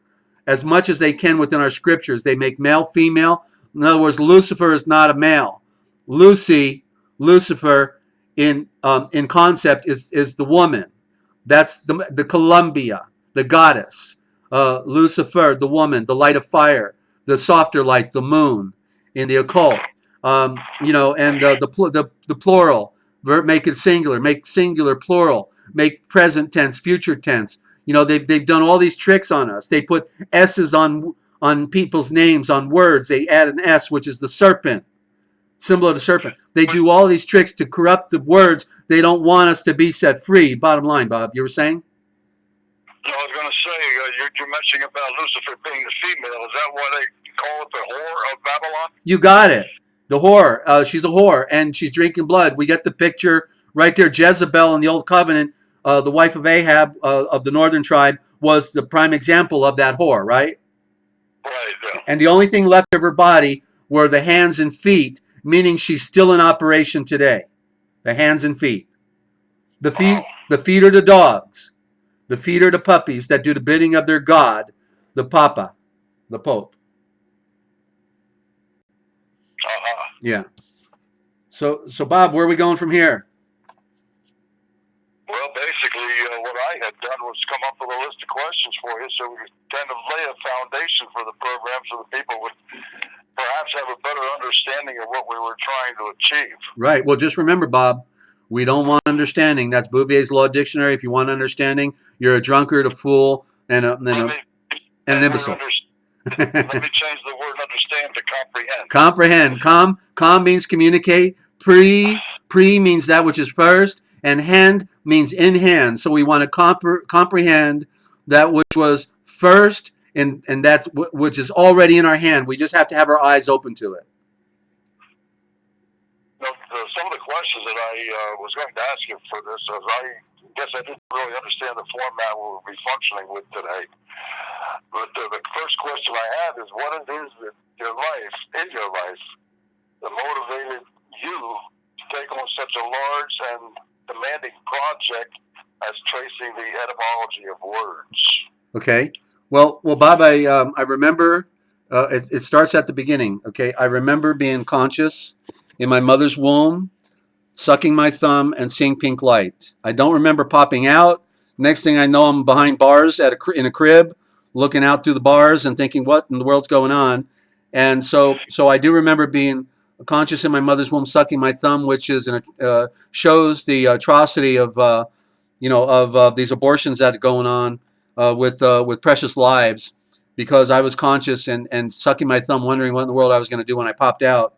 as much as they can within our scriptures. They make male, female. In other words, Lucifer is not a male. Lucifer, in concept, is the woman. That's the Columbia, the goddess. Lucifer, the woman, the light of fire, the softer light, the moon, in the occult. You know, and the plural, make it singular, make singular plural, make present tense, future tense. You know, they've done all these tricks on us. They put S's on people's names, on words. They add an S, which is the serpent, symbol of the serpent. They do all these tricks to corrupt the words. They don't want us to be set free. Bottom line, Bob, you were saying? No, I was going to say, you're mentioning about Lucifer being the female. Is that why they call it the whore of Babylon? You got it. The whore. She's a whore, and she's drinking blood. We get the picture right there. Jezebel in the Old Covenant, the wife of Ahab of the northern tribe, was the prime example of that whore, right? Right, yeah. And the only thing left of her body were the hands and feet, meaning she's still in operation today. The hands and feet. The feet are the dogs. The feet are the puppies that do the bidding of their God, the Papa, the Pope. Yeah. So Bob, where are we going from here? Well, basically, what I had done was come up with a list of questions for you so we could kind of lay a foundation for the program so that people would perhaps have a better understanding of what we were trying to achieve. Right. Well, just remember, Bob, we don't want understanding. That's Bouvier's Law Dictionary. If you want understanding, you're a drunkard, a fool, and an imbecile. Let me change the word understand to comprehend. Comprehend. Com means communicate. Pre means that which is first. And hand means in hand. So we want to comprehend that which was first, and that's which is already in our hand. We just have to have our eyes open to it. Now, some of the questions that I was going to ask you for this, as I guess I didn't really understand the format we'll be functioning with today. But the first question I have is, what it is that in your life, that motivated you to take on such a large and demanding project as tracing the etymology of words? Okay. Well, Bob, I remember. It starts at the beginning. Okay, I remember being conscious in my mother's womb, sucking my thumb and seeing pink light. I don't remember popping out. Next thing I know, I'm behind bars in a crib, looking out through the bars and thinking, what in the world's going on? And so I do remember being conscious in my mother's womb, sucking my thumb, which is shows the atrocity of these abortions that are going on with precious lives, because I was conscious and sucking my thumb, wondering what in the world I was going to do when I popped out.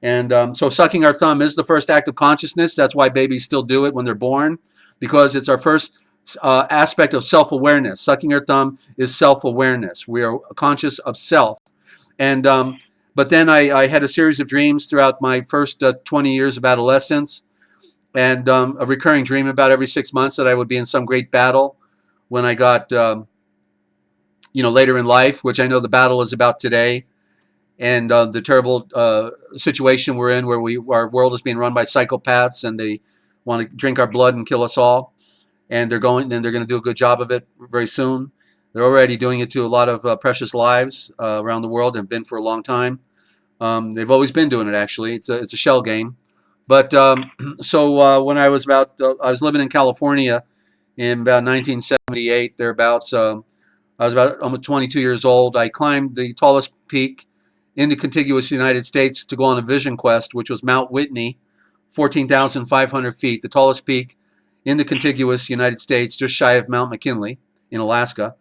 And so sucking our thumb is the first act of consciousness. That's why babies still do it when they're born, because it's our first aspect of self-awareness. Sucking our thumb is self-awareness. We are conscious of self. And but then I had a series of dreams throughout my first 20 years of adolescence, and a recurring dream about every 6 months that I would be in some great battle when I got later in life, which I know the battle is about today, and the terrible situation we're in, where our world is being run by psychopaths, and they want to drink our blood and kill us all. And they're going to do a good job of it very soon. They're already doing it to a lot of precious lives around the world, and have been for a long time. They've always been doing it, actually. It's a shell game. But so when I was I was living in California in about 1978, thereabouts. I was about almost 22 years old. I climbed the tallest peak in the contiguous United States to go on a vision quest, which was Mount Whitney, 14,500 feet, the tallest peak in the contiguous United States, just shy of Mount McKinley in Alaska.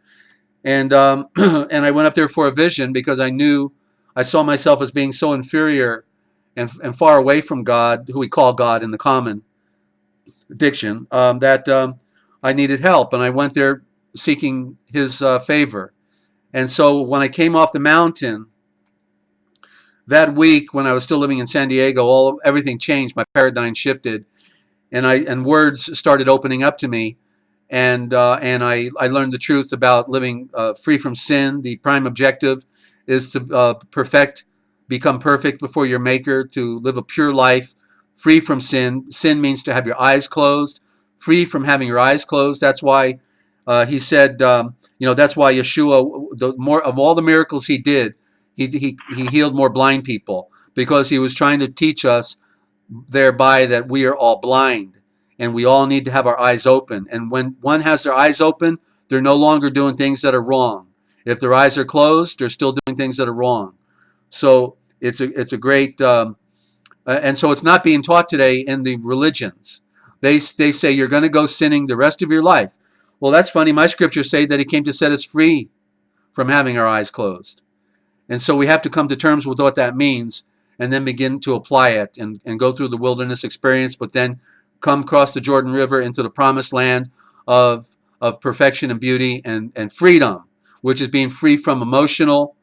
And and I went up there for a vision, because I saw myself as being so inferior and far away from God, who we call God in the common diction, that I needed help. And I went there seeking his favor. And so when I came off the mountain that week, when I was still living in San Diego, everything changed. My paradigm shifted, and words started opening up to me, and I learned the truth about living free from sin. The prime objective is to become perfect before your Maker, to live a pure life, free from sin. Sin means to have your eyes closed, free from having your eyes closed. That's why he said, that's why Yeshua, the more of all the miracles he did, he healed more blind people, because he was trying to teach us thereby that we are all blind, and we all need to have our eyes open. And when one has their eyes open, they're no longer doing things that are wrong. If their eyes are closed, they're still doing things that are wrong. So it's a great, and so it's not being taught today in the religions. They say you're going to go sinning the rest of your life. Well, that's funny. My scriptures say that he came to set us free from having our eyes closed. And so we have to come to terms with what that means, and then begin to apply it, and go through the wilderness experience, but then come across the Jordan River into the promised land of perfection and beauty and freedom, which is being free from emotional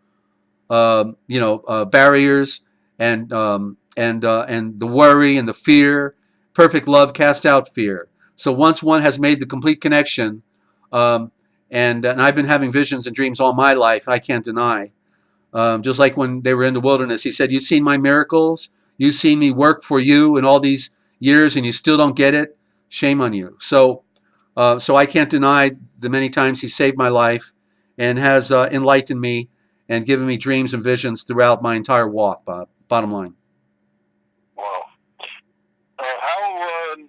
barriers and the worry and the fear. Perfect love casts out fear. So once one has made the complete connection, and I've been having visions and dreams all my life, I can't deny. Just like when they were in the wilderness, he said, "You've seen my miracles. You've seen me work for you in all these years, and you still don't get it. Shame on you." So I can't deny the many times he saved my life, and has enlightened me and given me dreams and visions throughout my entire walk, Bob. Bottom line. Wow. How and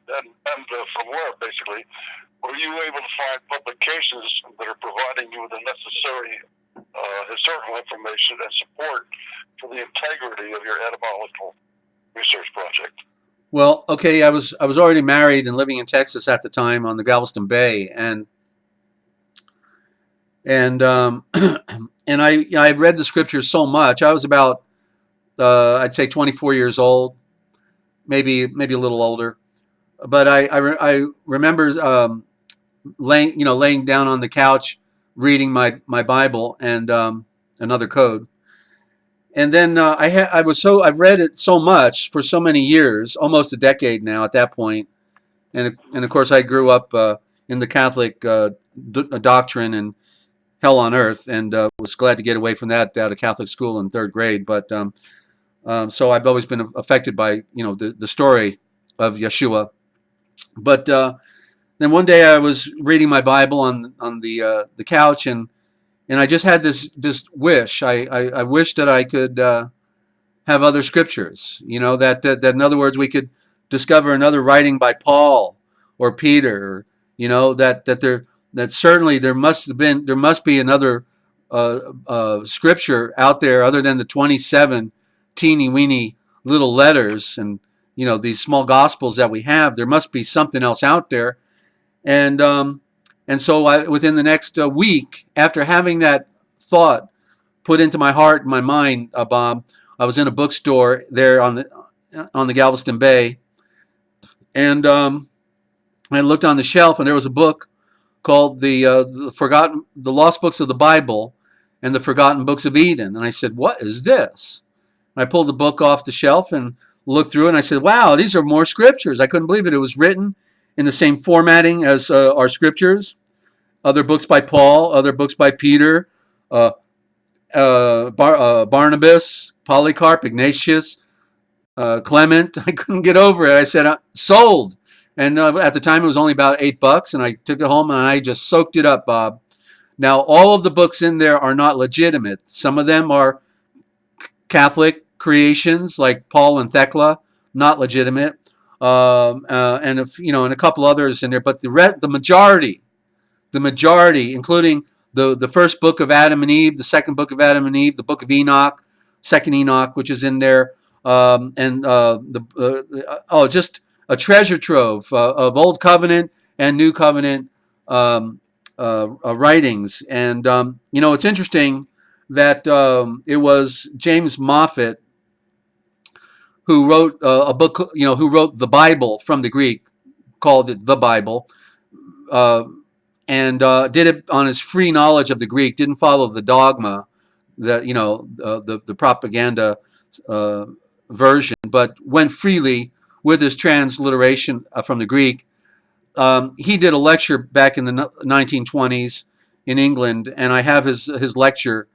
from where, basically, were you able to find publications that are providing you with the necessary historical information and support for the integrity of your etymological research project? Well, okay, I was already married and living in Texas at the time on the Galveston Bay, and and I read the scriptures so much. I was about I'd say 24 years old, maybe a little older, but I remember laying down on the couch reading my Bible and another code. And then I've read it so much for so many years, almost a decade now at that point. And of course I grew up in the Catholic doctrine and hell on earth, and was glad to get away from that out of Catholic school in third grade. But so I've always been affected by the story of Yeshua. But then one day I was reading my Bible on the couch, and I just had this wish. I wish that I could have other scriptures. That in other words, we could discover another writing by Paul or Peter. That certainly there must be another scripture out there other than the 27 teeny weeny little letters and these small gospels that we have. There must be something else out there. And And so within the next week, after having that thought put into my heart and my mind, Bob, I was in a bookstore there on the Galveston Bay, and I looked on the shelf, and there was a book called the Lost Books of the Bible and the Forgotten Books of Eden. And I said, "What is this?" And I pulled the book off the shelf and looked through it, and I said, "Wow, these are more scriptures." I couldn't believe it. It was written in the same formatting as our scriptures. Other books by Paul, other books by Peter, Barnabas, Polycarp, Ignatius, Clement. I couldn't get over it. I said, "Sold." And at the time, it was only about $8, and I took it home and I just soaked it up, Bob. Now, all of the books in there are not legitimate. Some of them are Catholic creations, like Paul and Thecla, not legitimate, and and a couple others in there. But the majority, including the first book of Adam and Eve, the second book of Adam and Eve, the book of Enoch, second Enoch, which is in there, just a treasure trove of Old Covenant and New Covenant writings. And it's interesting that it was James Moffat who wrote a book, who wrote the Bible from the Greek, called it the Bible, and did it on his free knowledge of the Greek, didn't follow the dogma, that the propaganda version, but went freely with his transliteration from the Greek. He did a lecture back in the 1920s in England, and I have his lecture,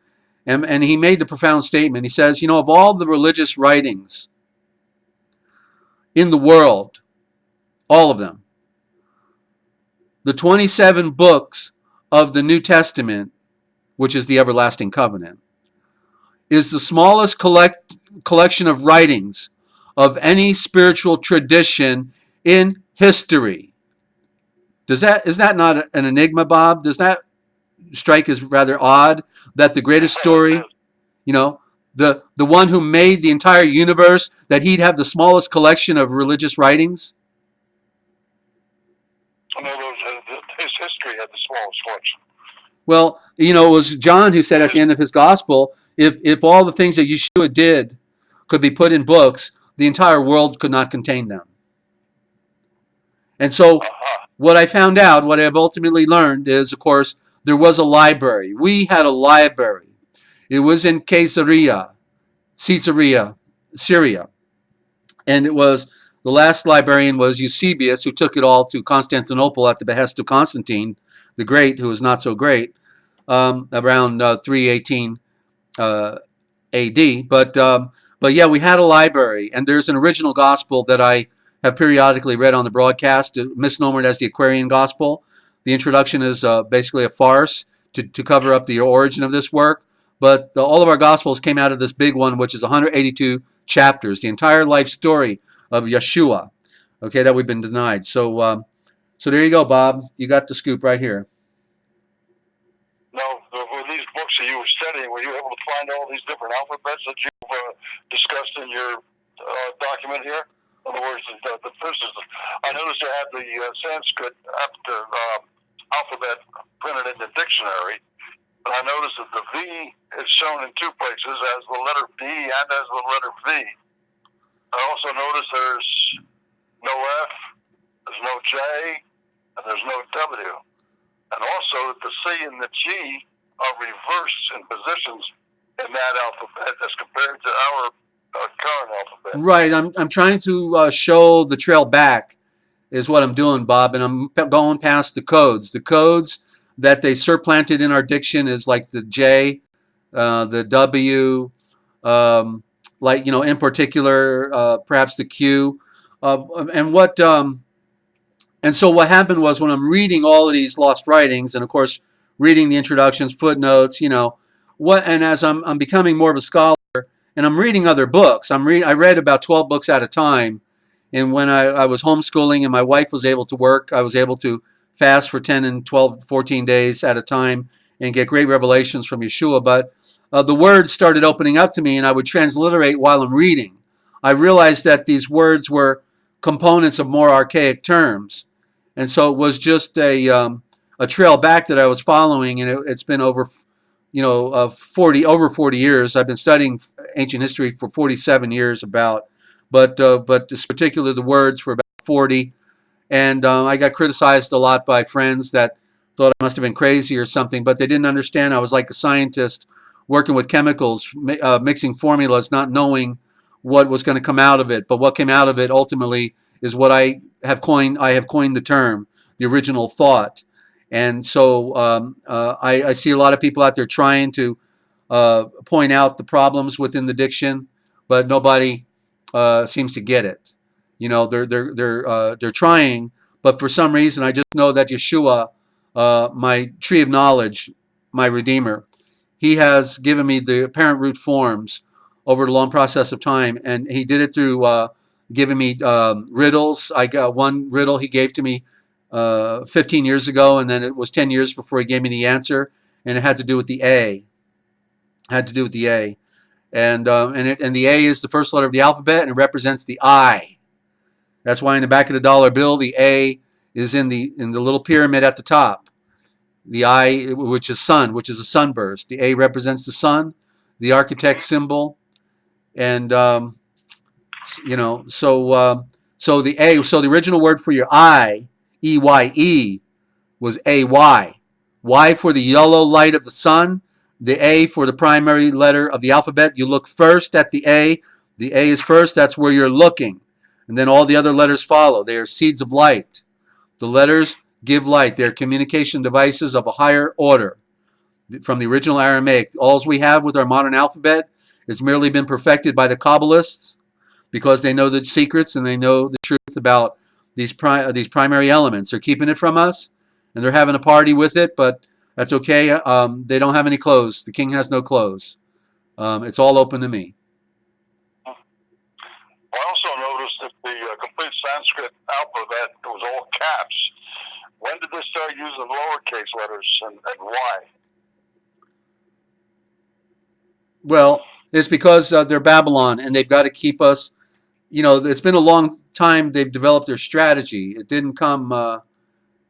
and he made the profound statement. He says, of all the religious writings in the world, all of them, the 27 books of the New Testament, which is the Everlasting Covenant, is the smallest collection of writings of any spiritual tradition in history. Is that not an enigma, Bob? Does that strike as rather odd that the greatest story, the one who made the entire universe, that he'd have the smallest collection of religious writings? His history had the smallest collection. Well, it was John who said at the end of his gospel, if all the things that Yeshua did could be put in books, the entire world could not contain them. And so what I found out, what I've ultimately learned is, of course, there was a library. We had a library. It was in Caesarea, Syria. And it was, the last librarian was Eusebius, who took it all to Constantinople at the behest of Constantine the Great, who was not so great, around 318 AD. But yeah, we had a library, and there's an original gospel that I have periodically read on the broadcast, misnomered as the Aquarian Gospel. The introduction is basically a farce to cover up the origin of this work. But all of our Gospels came out of this big one, which is 182 chapters, the entire life story of Yeshua, okay, that we've been denied. So there you go, Bob. You got the scoop right here. Now, with these books that you were studying, were you able to find all these different alphabets that you've discussed in your document here? In other words, I noticed you had the Sanskrit alphabet printed in the dictionary, but I noticed that the V is shown in two places, as the letter B and as the letter V. I also noticed there's no F, there's no J, and there's no W. And also that the C and the G are reversed in positions in that alphabet as compared to our current alphabet. Right. I'm trying to show the trail back is what I'm doing, Bob, and I'm going past the codes. The codes that they supplanted in our diction is like the J, the W, in particular, perhaps the Q, and so what happened was, when I'm reading all of these lost writings, and of course reading the introductions, footnotes, and as I'm becoming more of a scholar, and I'm reading other books. I read about 12 books at a time, and when I was homeschooling and my wife was able to work, I was able to fast for 10 and 12, 14 days at a time and get great revelations from Yeshua. But the words started opening up to me, and I would transliterate while I'm reading. I realized that these words were components of more archaic terms. And so it was just a a trail back that I was following, and it's been over, 40 years. I've been studying ancient history for 47 years but this particular the words for about 40. And I got criticized a lot by friends that thought I must have been crazy or something, but they didn't understand I was like a scientist working with chemicals, mixing formulas, not knowing what was going to come out of it. But what came out of it ultimately is what I have coined. I have coined the term, the original thought. And so I see a lot of people out there trying to point out the problems within the diction, but nobody seems to get it. They're trying, but for some reason, I just know that Yeshua, my tree of knowledge, my Redeemer, he has given me the apparent root forms over the long process of time, and he did it through giving me riddles. I got one riddle he gave to me 15 years ago, and then it was 10 years before he gave me the answer, and it had to do with the A. Had to do with the A, and the A is the first letter of the alphabet, and it represents the I. That's why in the back of the dollar bill, the A is in the little pyramid at the top. The I, which is sun, which is a sunburst. The A represents the sun, the architect symbol, and so the A. So the original word for your I, E-Y-E, was A-Y. Y for the yellow light of the sun. The A for the primary letter of the alphabet. You look first at the A. The A is first. That's where you're looking. And then all the other letters follow. They are seeds of light. The letters give light. They're communication devices of a higher order. From the original Aramaic, all we have with our modern alphabet has merely been perfected by the Kabbalists because they know the secrets and they know the truth about these primary elements. They're keeping it from us, and they're having a party with it, but that's okay. They don't have any clothes. The king has no clothes. It's all open to me. I also noticed that the complete Sanskrit alphabet was all caps. When did they start using lowercase letters, and why? Well, it's because they're Babylon, and they've got to keep us. It's been a long time they've developed their strategy. It didn't come,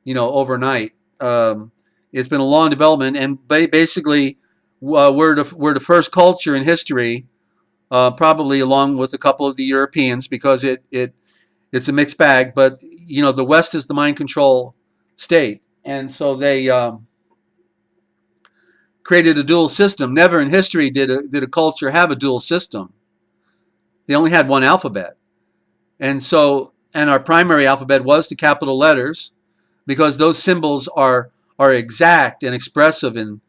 overnight. It's been a long development, and basically, we're the first culture in history. Probably along with a couple of the Europeans, because it's a mixed bag. But the West is the mind control state, and so they created a dual system. Never in history did a culture have a dual system. They only had one alphabet, and our primary alphabet was the capital letters, because those symbols are exact and expressive in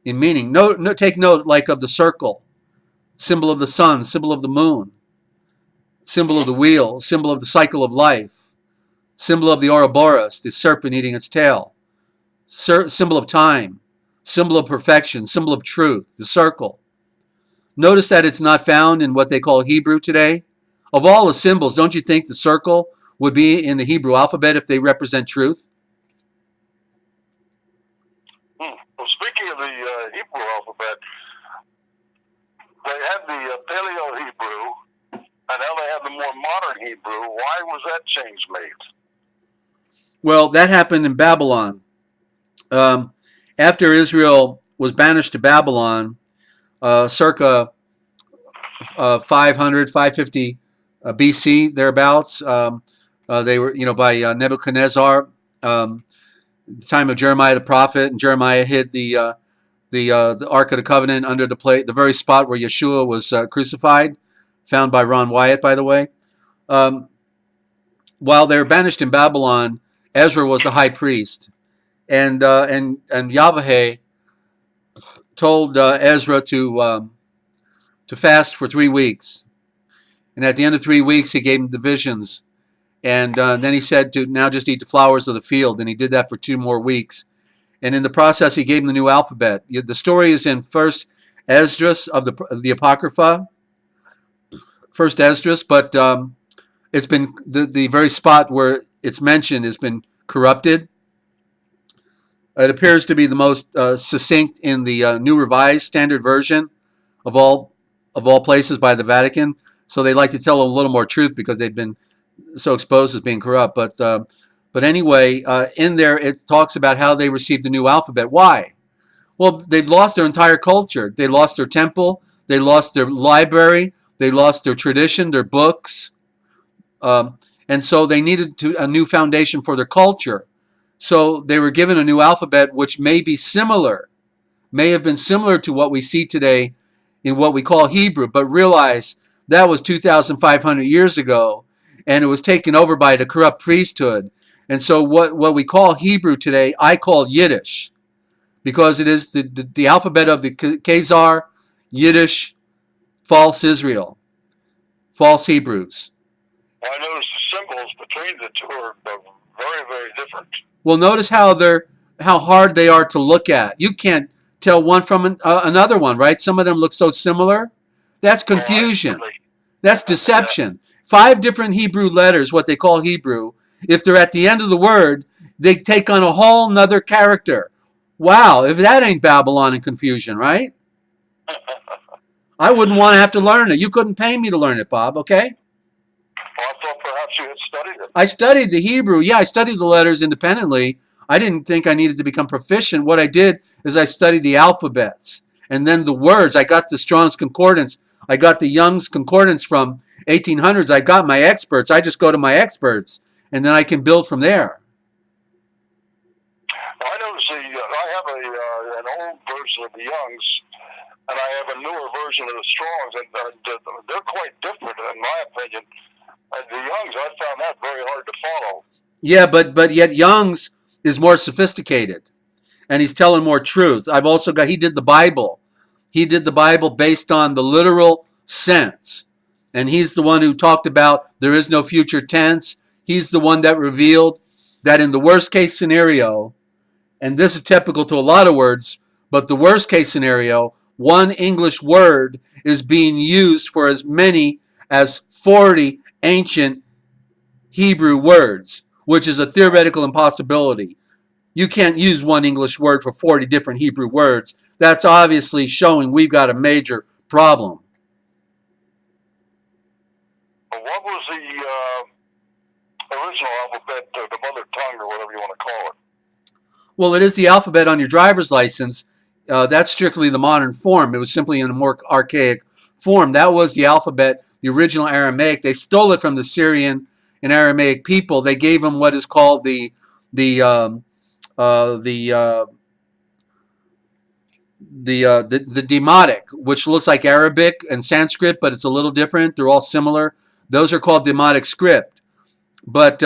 meaning. Take note, like of the circle. Symbol of the sun, symbol of the moon, symbol of the wheel, symbol of the cycle of life, symbol of the Ouroboros, the serpent eating its tail, symbol of time, symbol of perfection, symbol of truth, the circle. Notice that it's not found in what they call Hebrew today. Of all the symbols, don't you think the circle would be in the Hebrew alphabet if they represent truth? Well, speaking of the Hebrew alphabet, they had the Paleo Hebrew, and now they have the more modern Hebrew. Why was that change made? Well, that happened in Babylon. After Israel was banished to Babylon, circa 500, 550 BC, thereabouts, they were, by Nebuchadnezzar, the time of Jeremiah the prophet, and Jeremiah hid the Ark of the Covenant under the very spot where Yeshua was crucified, found by Ron Wyatt, by the way. While they were banished in Babylon, Ezra was the high priest, and Yahweh told Ezra to fast for 3 weeks, and at the end of 3 weeks, he gave him the visions, and then he said to now just eat the flowers of the field, and he did that for 2 more weeks. And in the process, he gave him the new alphabet. The story is in First Esdras of the Apocrypha, First Esdras, but it's been the very spot where it's mentioned has been corrupted. It appears to be the most succinct in the New Revised Standard Version of all places by the Vatican. So they like to tell a little more truth because they've been so exposed as being corrupt. But But anyway, in there it talks about how they received the new alphabet. Why? Well, they've lost their entire culture. They lost their temple. They lost their library. They lost their tradition, their books. And so they needed a new foundation for their culture. So they were given a new alphabet, which may be similar, may have been similar to what we see today in what we call Hebrew. But realize that was 2,500 years ago, and it was taken over by the corrupt priesthood. And so what we call Hebrew today, I call Yiddish, because it is the alphabet of the Khazar, Yiddish, false Israel, false Hebrews. Well, I noticed the symbols between the two are very, very different. Well, notice how hard they are to look at. You can't tell one from another one, right? Some of them look so similar. That's confusion. That's deception. 5 different Hebrew letters, what they call Hebrew. If they're at the end of the word, they take on a whole nother character. Wow, if that ain't Babylon and confusion, right? I wouldn't want to have to learn it. You couldn't pay me to learn it, Bob, okay? Well, I thought perhaps you had studied it. I studied the Hebrew. Yeah, I studied the letters independently. I didn't think I needed to become proficient. What I did is I studied the alphabets and then the words. I got the Strong's Concordance. I got the Young's Concordance from 1800s. I got my experts. I just go to my experts, and then I can build from there. I noticed I have an old version of the Young's, and I have a newer version of the Strong's, and they're quite different in my opinion. The Young's, I found that very hard to follow. Yeah, but yet Young's is more sophisticated, and he's telling more truth. I've also got, he did the Bible. He did the Bible based on the literal sense, and he's the one who talked about there is no future tense. He's the one that revealed that in the worst case scenario, and this is typical to a lot of words, but the worst case scenario, one English word is being used for as many as 40 ancient Hebrew words, which is a theoretical impossibility. You can't use one English word for 40 different Hebrew words. That's obviously showing we've got a major problem. What was the original alphabet, the mother tongue, or whatever you want to call it? Well, it is the alphabet on your driver's license. That's strictly the modern form. It was simply in a more archaic form. That was the alphabet, the original Aramaic. They stole it from the Syrian and Aramaic people. They gave them what is called the Demotic, which looks like Arabic and Sanskrit, but it's a little different. They're all similar. Those are called Demotic script. But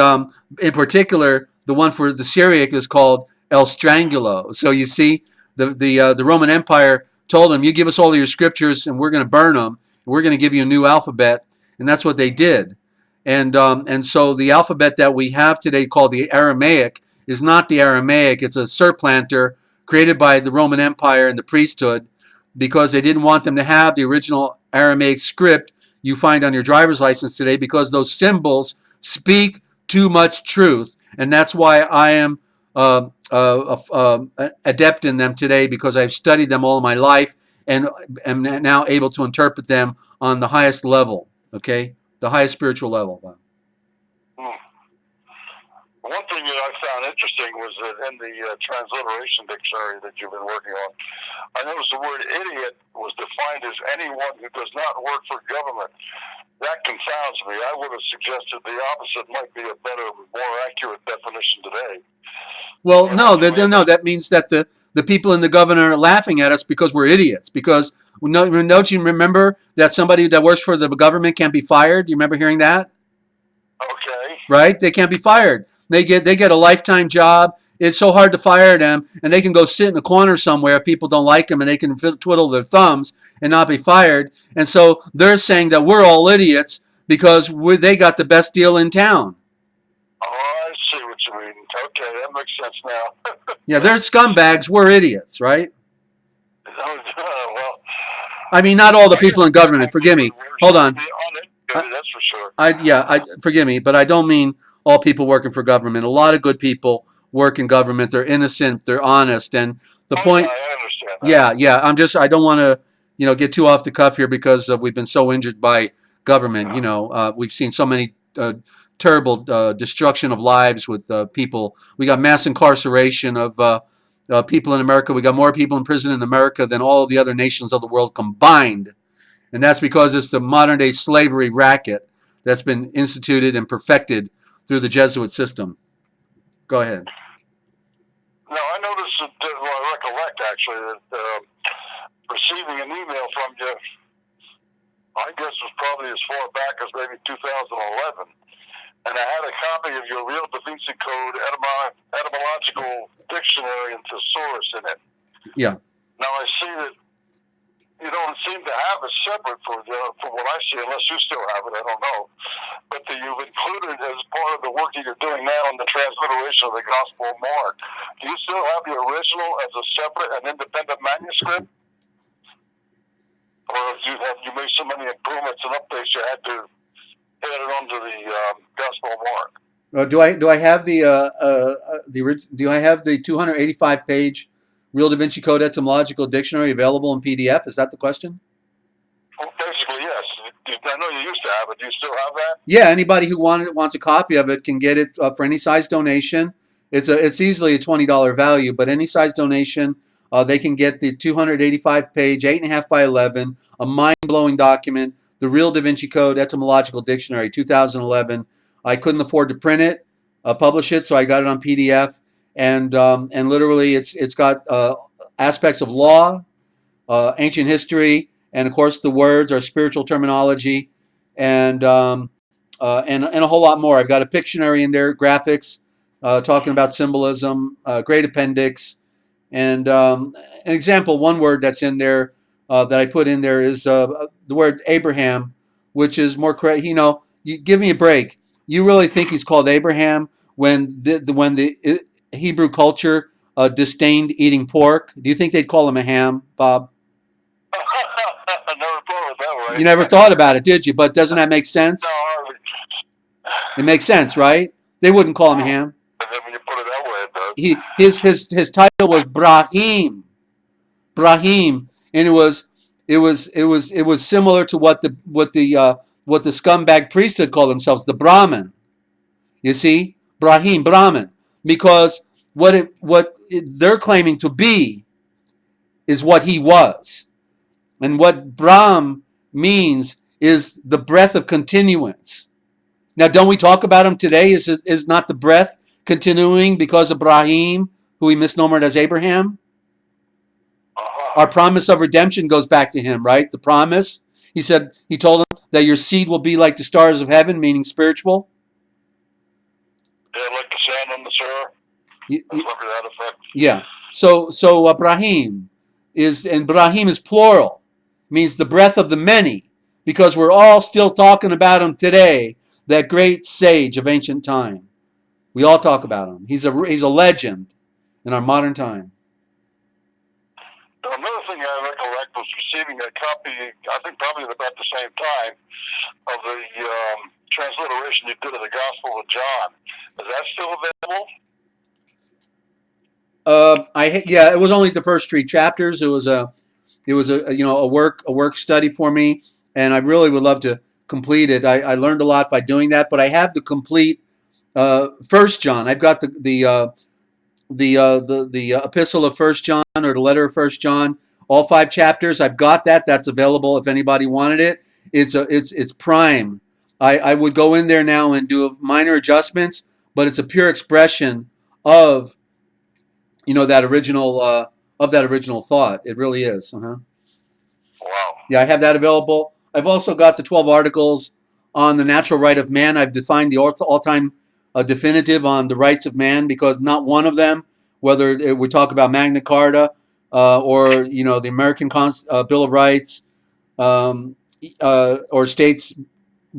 in particular, the one for the Syriac is called El Strangulo. So you see, the Roman Empire told them, you give us all of your scriptures and we're going to burn them. We're going to give you a new alphabet. And that's what they did. And so the alphabet that we have today called the Aramaic is not the Aramaic. It's a surplanter created by the Roman Empire and the priesthood because they didn't want them to have the original Aramaic script you find on your driver's license today, because those symbols speak too much truth. And that's why I am adept in them today, because I've studied them all my life and am now able to interpret them on the highest level, okay? The highest spiritual level. One thing that I found interesting was that in the transliteration dictionary that you've been working on, I noticed the word idiot was defined as anyone who does not work for government. That confounds me. I would have suggested the opposite might be a better, more accurate definition today. Well, no, that means that the people in the government are laughing at us because we're idiots. Because don't you remember that somebody that works for the government can't be fired? You remember hearing that? Okay. Right? They can't be fired. They get a lifetime job. It's so hard to fire them, and they can go sit in a corner somewhere if people don't like them, and they can twiddle their thumbs and not be fired. And so they're saying that we're all idiots because they got the best deal in town. Oh, I see what you mean. Okay, that makes sense now. Yeah, they're scumbags. We're idiots, right? Well, I mean, not all the people in government. Forgive me. Hold on. That's for sure. Forgive me, but I don't mean all people working for government. A lot of good people work in government. They're innocent. They're honest. And the point. I understand that. Yeah. I don't want to, get too off the cuff here because we've been so injured by government. We've seen so many terrible destruction of lives with people. We got mass incarceration of people in America. We got more people in prison in America than all of the other nations of the world combined. And that's because it's the modern day slavery racket that's been instituted and perfected through the Jesuit system. Go ahead. Now, I noticed that, well, I recollect actually that receiving an email from you, I guess was probably as far back as maybe 2011. And I had a copy of your real daVinci Code etymological dictionary and thesaurus in it. Yeah. Now, I see that you don't seem to have it separate from what I see, unless you still have it, I don't know. But that you've included as part of the work that you're doing now in the transliteration of the Gospel of Mark. Do you still have the original as a separate and independent manuscript? Or have you made so many improvements and updates you had to add it onto the Gospel of Mark? Do I have do I have the 285 page Real Da Vinci Code Etymological Dictionary available in PDF? Is that the question? Well, basically, yes. I know you used to have it. Do you still have that? Yeah, anybody who wants a copy of it can get it for any size donation. It's easily a $20 value, but any size donation, they can get the 285 page, 8.5 by 11, a mind-blowing document, the Real Da Vinci Code Etymological Dictionary, 2011. I couldn't afford to print it, publish it, so I got it on PDF, and literally it's got aspects of law, ancient history, and of course the words are spiritual terminology, and a whole lot more. I've got a Pictionary in there, graphics, talking about symbolism, great appendix, and an example. One word that's in there that I put in there is the word Abraham, which is more correct. You know, you give me a break. You really think he's called Abraham when the Hebrew culture disdained eating pork? Do you think they'd call him a ham, Bob? I never thought of it that way. You never thought about it, did you? But doesn't that make sense? No, hardly. It makes sense, right? They wouldn't call him a ham. And then when you put it that way, it does. His title was Brahim, and it was similar to what the scumbag priesthood called themselves, the Brahmin. You see, Brahmin, because what they're claiming to be is what he was. And what Brahm means is the breath of continuance. Now, don't we talk about him today? Is not the breath continuing because of Brahim, who we misnomered as Abraham? Our promise of redemption goes back to him, right? The promise. He told him that your seed will be like the stars of heaven, meaning spiritual. Yeah, like the sand on the shore. Something to that effect. Yeah. So Brahim is plural. Means the breath of the many, because we're all still talking about him today, that great sage of ancient time. We all talk about him. He's a legend in our modern time. Now, another thing I recollect was receiving a copy, I think probably at about the same time, of the transliteration you did of the Gospel of John. Is that still available? It was only the first 3 chapters. It was a work study for me, and I really would love to complete it. I learned a lot by doing that, but I have the complete First John. I've got the epistle of First John, or the letter of First John, all 5 chapters. I've got that. That's available if anybody wanted it. It's prime. I would go in there now and do minor adjustments, but it's a pure expression of that original thought. It really is. Wow. Yeah, I have that available. I've also got the 12 articles on the natural right of man. I've defined the all-time definitive on the rights of man, because not one of them, whether we talk about Magna Carta or the American Bill of Rights or states'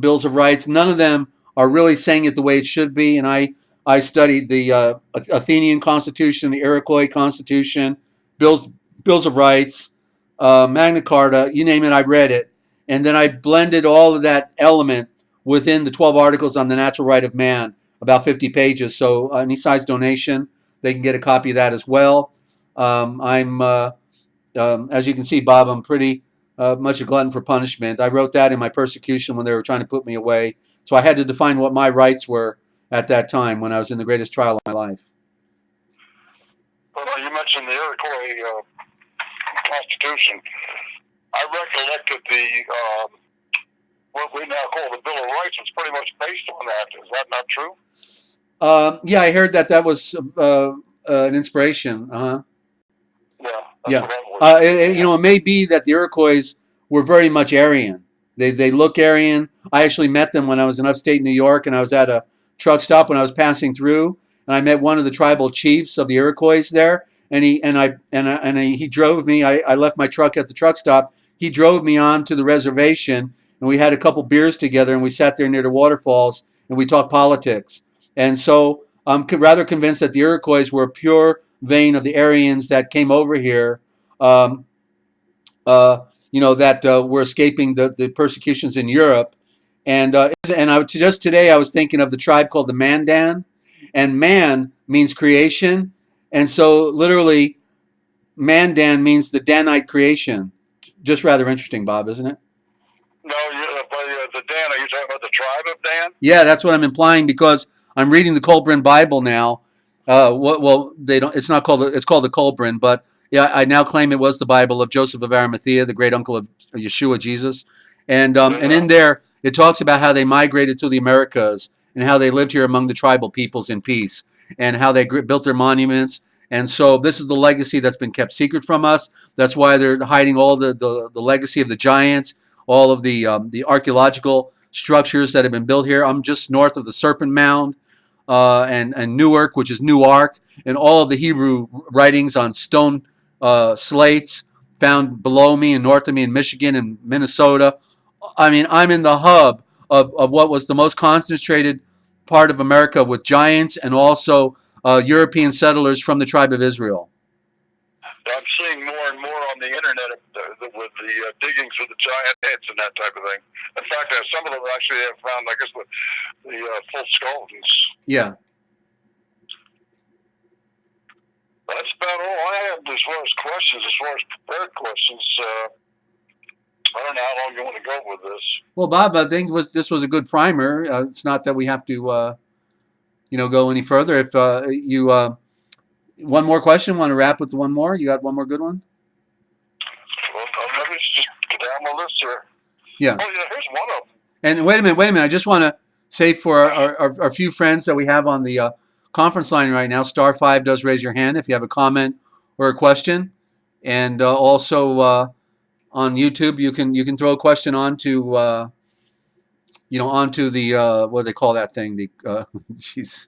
bills of rights, none of them are really saying it the way it should be. And I studied the Athenian Constitution, the Iroquois Constitution, bills of rights, Magna Carta, you name it, I read it. And then I blended all of that element within the 12 articles on the natural right of man, about 50 pages. So any size donation, they can get a copy of that as well. As you can see, Bob, I'm pretty much a glutton for punishment. I wrote that in my persecution when they were trying to put me away. So I had to define what my rights were at that time when I was in the greatest trial of my life. Well, you mentioned the Iroquois Constitution. I recollected what we now call the Bill of Rights was pretty much based on that. Is that not true? Yeah, I heard that was an inspiration. Uh-huh. Yeah. Yeah. It may be that the Iroquois were very much Aryan. They look Aryan. I actually met them when I was in upstate New York, and I was at a truck stop when I was passing through, and I met one of the tribal chiefs of the Iroquois there, and he drove me. I left my truck at the truck stop. He drove me on to the reservation, and we had a couple beers together, and we sat there near the waterfalls, and we talked politics. And so I'm rather convinced that the Iroquois were a pure vein of the Aryans that came over here, that were escaping the persecutions in Europe. And just today I was thinking of the tribe called the Mandan, and man means creation, and so literally Mandan means the Danite creation. Just rather interesting, Bob, isn't it? No, the Dan. Are you talking about the tribe of Dan? Yeah, that's what I'm implying because I'm reading the Colburn Bible now. They don't. It's not called. It's called the Colburn, but yeah, I now claim it was the Bible of Joseph of Arimathea, the great uncle of Yeshua, Jesus, and in there it talks about how they migrated to the Americas and how they lived here among the tribal peoples in peace and how they built their monuments. And so this is the legacy that's been kept secret from us. That's why they're hiding all the legacy of the giants, all of the archaeological structures that have been built here. I'm just north of the Serpent Mound and Newark, which is Newark, and all of the Hebrew writings on stone slates found below me and north of me in Michigan and Minnesota. I mean, I'm in the hub of what was the most concentrated part of America with giants and also European settlers from the tribe of Israel. I'm seeing more and more on the internet with the diggings of the giant heads and that type of thing. In fact, some of them actually have found, I guess, the full skeletons. Yeah. That's about all I have as far as questions, as far as prepared questions. I don't know how long you want to go with this. Well, Bob, I think this was a good primer. It's not that we have to, go any further. If you one more question, want to wrap with one more? You got one more good one? Well, let me just get down my list here. Yeah. Oh, yeah, here's one of them. And wait a minute. I just want to say for our few friends that we have on the conference line right now, *5 does raise your hand if you have a comment or a question. And also on YouTube, you can throw a question onto onto the what do they call that thing? The jeez.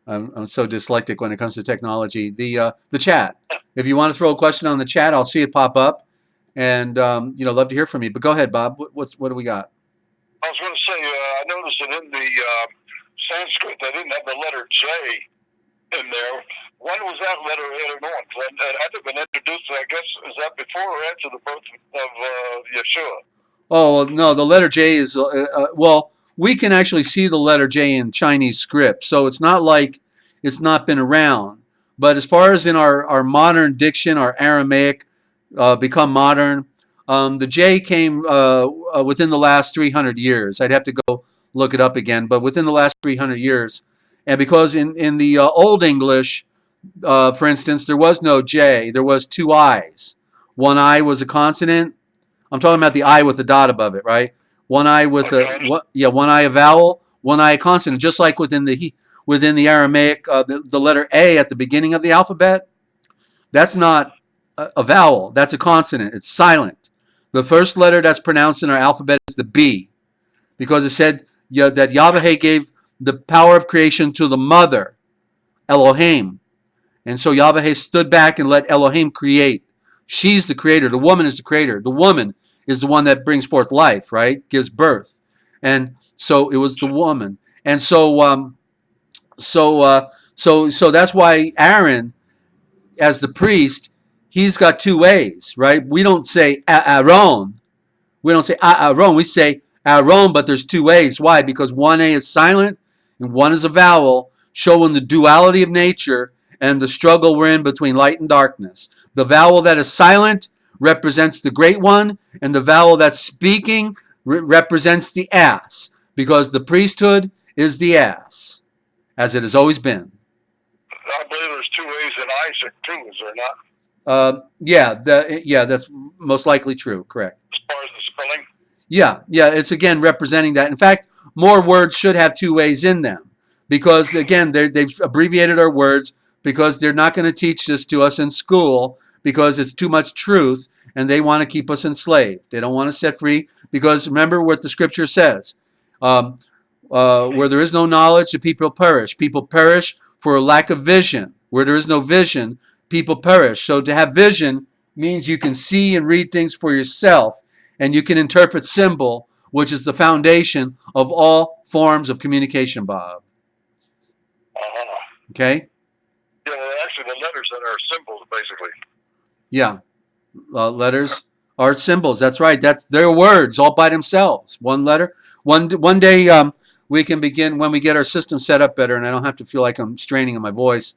I'm so dyslexic when it comes to technology. The chat. If you want to throw a question on the chat, I'll see it pop up, and love to hear from you. But go ahead, Bob. What do we got? I was going to say, I noticed that in the Sanskrit they didn't have the letter J in there. When was that letter added on? It had to have been introduced, I guess, is that before or after the birth of Yeshua? Oh, no, the letter J is, we can actually see the letter J in Chinese script, so it's not like it's not been around. But as far as in our modern diction, our Aramaic become modern, the J came within the last 300 years. I'd have to go look it up again, but within the last 300 years. And because in the Old English, for instance, there was no J, there was two I's. One I was a consonant. I'm talking about the I with the dot above it, right? One I with one I a vowel, one I a consonant. Just like within the Aramaic, the letter A at the beginning of the alphabet, that's not a vowel. That's a consonant. It's silent. The first letter that's pronounced in our alphabet is the B, because it said that Yahweh gave the power of creation to the mother, Elohim, and so Yahweh stood back and let Elohim create. She's the creator. The woman is the creator. The woman is the one that brings forth life, right? Gives birth. And so it was the woman. And so that's why Aaron, as the priest, he's got two A's, right? We don't say Aaron. We don't say Aaron. We say Aaron, but there's two A's. Why? Because one A is silent and one is a vowel, showing the duality of nature and the struggle we're in between light and darkness. The vowel that is silent represents the great one, and the vowel that's speaking represents the ass, because the priesthood is the ass, as it has always been. I believe there's two A's in Isaac too, is there not? Yeah, that's most likely true. Correct. As far as the spelling? Yeah, it's again representing that. In fact, more words should have two A's in them, because again, they've abbreviated our words because they're not going to teach this to us in school because it's too much truth, and they want to keep us enslaved. They don't want to set free, because remember what the scripture says. Where there is no knowledge, the people perish. People perish for a lack of vision. Where there is no vision, people perish. So to have vision means you can see and read things for yourself, and you can interpret symbol, which is the foundation of all forms of communication, Bob. Okay? Yeah, well, actually, the letters that are symbols, basically. Yeah. Letters are symbols. That's right. That's their words all by themselves. One letter. One day we can begin when we get our system set up better, and I don't have to feel like I'm straining on my voice.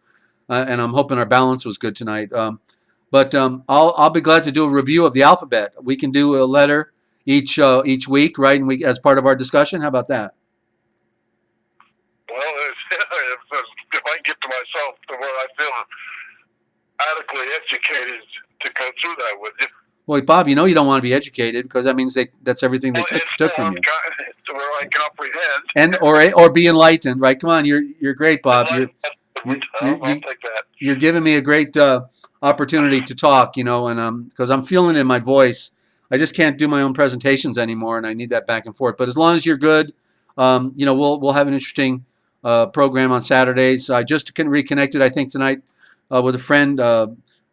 And I'm hoping our balance was good tonight. But I'll be glad to do a review of the alphabet. We can do a letter each week, right? And as part of our discussion. How about that? Well, if I can get to myself to where I feel adequately educated to go through that with you. Well, Bob, you know you don't want to be educated, because that means that's everything they took from you. To where I comprehend. And or be enlightened, right? Come on, you're great, Bob. I'll take that. You're giving me a great opportunity to talk, and because I'm feeling it in my voice. I just can't do my own presentations anymore, and I need that back and forth. But as long as you're good, we'll have an interesting program on Saturdays. I just reconnected, I think, tonight with a friend,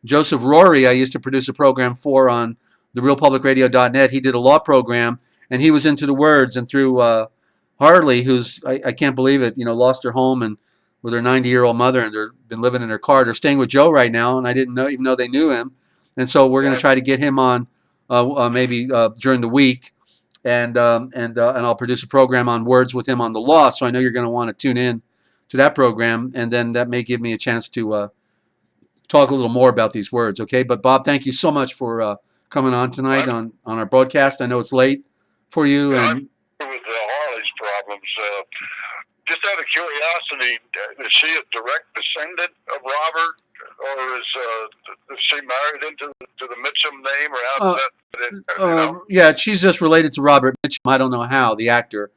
Joseph Rory. I used to produce a program for on therealpublicradio.net. He did a law program, and he was into the words. And through Harley, who's, I can't believe it, lost her home and with her 90-year-old mother, and they've been living in her car. They're staying with Joe right now, and I didn't know, even though they knew him. And so we're going to try to get him on maybe during the week, and I'll produce a program on words with him on the law. So I know you're going to want to tune in to that program, and then that may give me a chance to talk a little more about these words. Okay, but Bob, thank you so much for coming on tonight on our broadcast. I know it's late for you, and with Harley's problems. Just out of curiosity, is she a direct descendant of Robert, or is she married into the Mitchum name, or how does that? Yeah, she's just related to Robert Mitchum. I don't know how, the actor.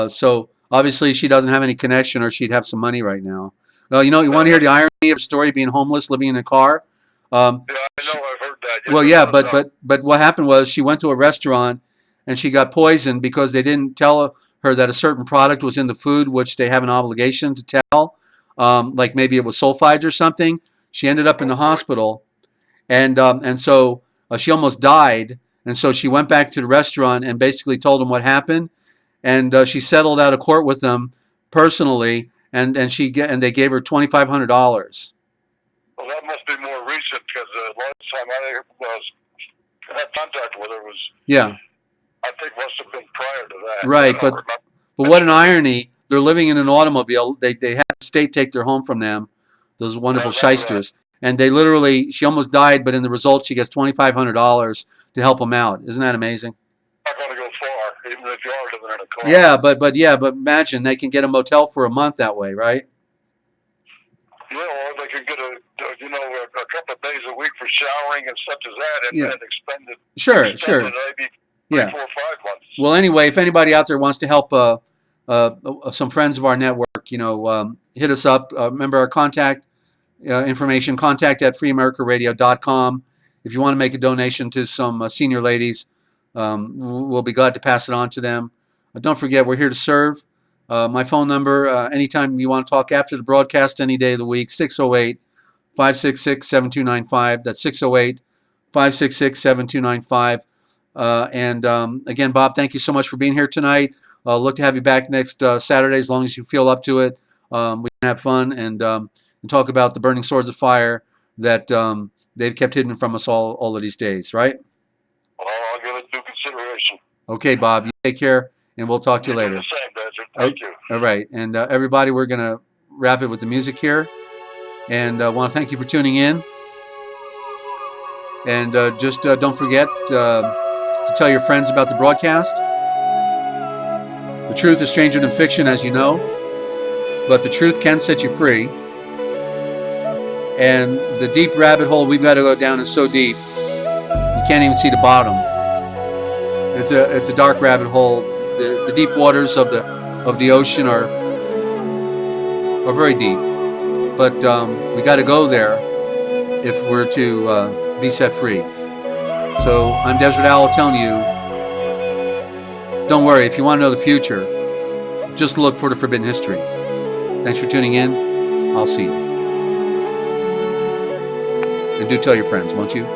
So obviously she doesn't have any connection, or she'd have some money right now. You want to hear the irony of her story, being homeless, living in a car? Yeah, I know, I've heard that. Well, yeah, but what happened was she went to a restaurant and she got poisoned because they didn't tell her that a certain product was in the food, which they have an obligation to tell, like maybe it was sulfides or something. She ended up in the hospital, and so she almost died. And so she went back to the restaurant and basically told them what happened, and she settled out of court with them personally, and they gave her $2,500. Well, that must be more recent, because the last time I had contact with her was I think must have been prior to that. Right, but what an irony! They're living in an automobile. They had the state take their home from them, those wonderful shysters, and she almost died. But in the result, she gets $2,500 to help them out. Isn't that amazing? Not going to go far, even if you are living in a car. Yeah, but imagine they can get a motel for a month that way, right? Yeah, or they could get a couple of days a week for showering and such as that, and extended. Sure. Maybe 3, 4, 5 months. Well, anyway, if anybody out there wants to help some friends of our network, hit us up. Remember our contact information, contact@freeamericaradio.com. If you want to make a donation to some senior ladies, we'll be glad to pass it on to them. Don't forget, we're here to serve. My phone number, anytime you want to talk after the broadcast, any day of the week, 608-566-7295. That's 608-566-7295. And again, Bob, thank you so much for being here tonight. Look to have you back next Saturday, as long as you feel up to it. We can have fun and talk about the burning swords of fire that they've kept hidden from us all of these days, right? Well, I'll give it due consideration. Okay, Bob, you take care, and we'll talk to you later. The same, Badger. Thank you. All right, and everybody, we're going to wrap it with the music here, and I want to thank you for tuning in. And just don't forget to tell your friends about the broadcast. The truth is stranger than fiction, as you know, but the truth can set you free. And the deep rabbit hole we've got to go down is so deep, you can't even see the bottom. It's a dark rabbit hole. The deep waters of the ocean are very deep. But we got to go there if we're to be set free. So I'm Desert Owl telling you, don't worry, if you want to know the future, just look for the Forbidden History. Thanks for tuning in. I'll see you. And do tell your friends, won't you?